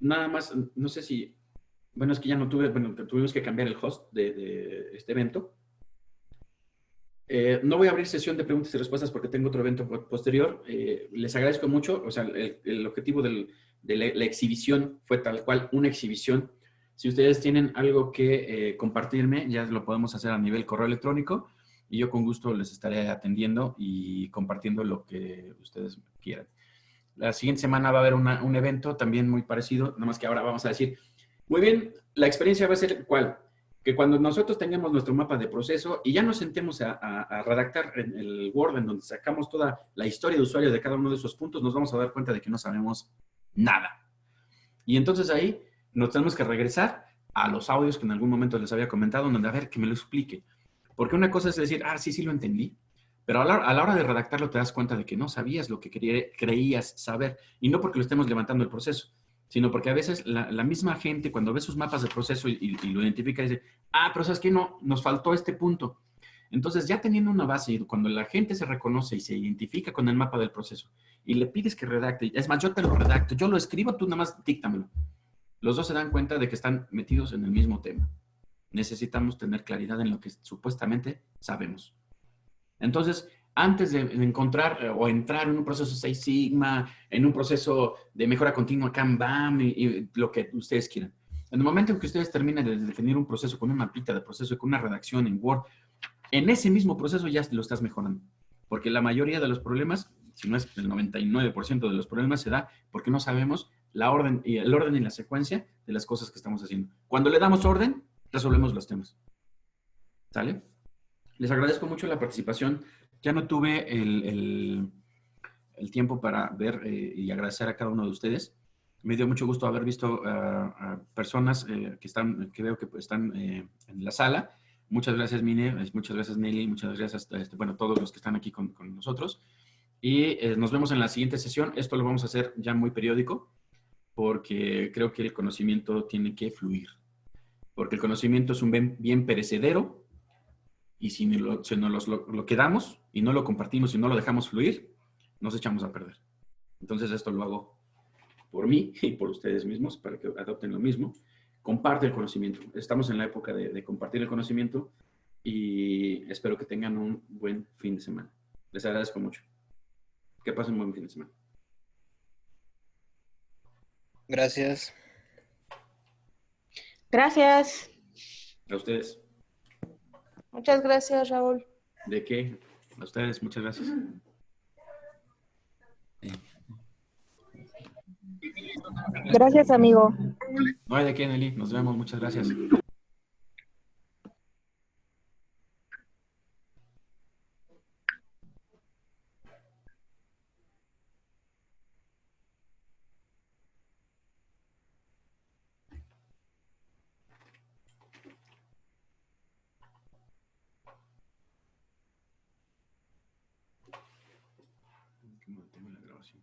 Nada más, no sé si, bueno, es que ya no tuvimos que cambiar el host de este evento. No voy a abrir sesión de preguntas y respuestas porque tengo otro evento posterior. Les agradezco mucho. O sea, el objetivo de la exhibición fue tal cual una exhibición. Si ustedes tienen algo que compartirme, ya lo podemos hacer a nivel correo electrónico y yo con gusto les estaré atendiendo y compartiendo lo que ustedes quieran. La siguiente semana va a haber un evento también muy parecido, nada más que ahora vamos a decir, muy bien, la experiencia va a ser ¿cuál? Que cuando nosotros tengamos nuestro mapa de proceso y ya nos sentemos a redactar en el Word, en donde sacamos toda la historia de usuario de cada uno de esos puntos, nos vamos a dar cuenta de que no sabemos nada. Y entonces ahí nos tenemos que regresar a los audios que en algún momento les había comentado, donde a ver, que me lo explique. Porque una cosa es decir, ah, sí, sí lo entendí, pero a la hora de redactarlo te das cuenta de que no sabías lo que creías saber, y no porque lo estemos levantando el proceso, sino porque a veces la misma gente cuando ve sus mapas de proceso y lo identifica dice, ah, pero ¿sabes qué? No, nos faltó este punto. Entonces, ya teniendo una base, y cuando la gente se reconoce y se identifica con el mapa del proceso y le pides que redacte, es más, yo te lo redacto, yo lo escribo, tú nada más díctamelo. Los dos se dan cuenta de que están metidos en el mismo tema. Necesitamos tener claridad en lo que supuestamente sabemos. Entonces, antes de encontrar o entrar en un proceso Six Sigma, en un proceso de mejora continua Kanban y lo que ustedes quieran. En el momento en que ustedes terminen de definir un proceso con una mapita de proceso y con una redacción en Word, en ese mismo proceso ya lo estás mejorando. Porque la mayoría de los problemas, si no es el 99% de los problemas, se da porque no sabemos el orden y la secuencia de las cosas que estamos haciendo. Cuando le damos orden, resolvemos los temas. ¿Sale? Les agradezco mucho la participación. Ya no tuve el tiempo para ver y agradecer a cada uno de ustedes. Me dio mucho gusto haber visto a personas que veo que están en la sala. Muchas gracias, Mine. Muchas gracias, Nelly. Muchas gracias a todos los que están aquí con nosotros. Y nos vemos en la siguiente sesión. Esto lo vamos a hacer ya muy periódico porque creo que el conocimiento tiene que fluir. Porque el conocimiento es un bien perecedero y si nos lo quedamos y no lo compartimos y no lo dejamos fluir, nos echamos a perder. Entonces esto lo hago por mí y por ustedes mismos para que adopten lo mismo. Comparte el conocimiento. Estamos en la época de compartir el conocimiento y espero que tengan un buen fin de semana. Les agradezco mucho. Que pasen un buen fin de semana. Gracias. Gracias. A ustedes. Muchas gracias, Raúl. ¿De qué? A ustedes, muchas gracias. Gracias, amigo. No hay de qué, Nelly. Nos vemos. Muchas gracias. Mantengo la grabación.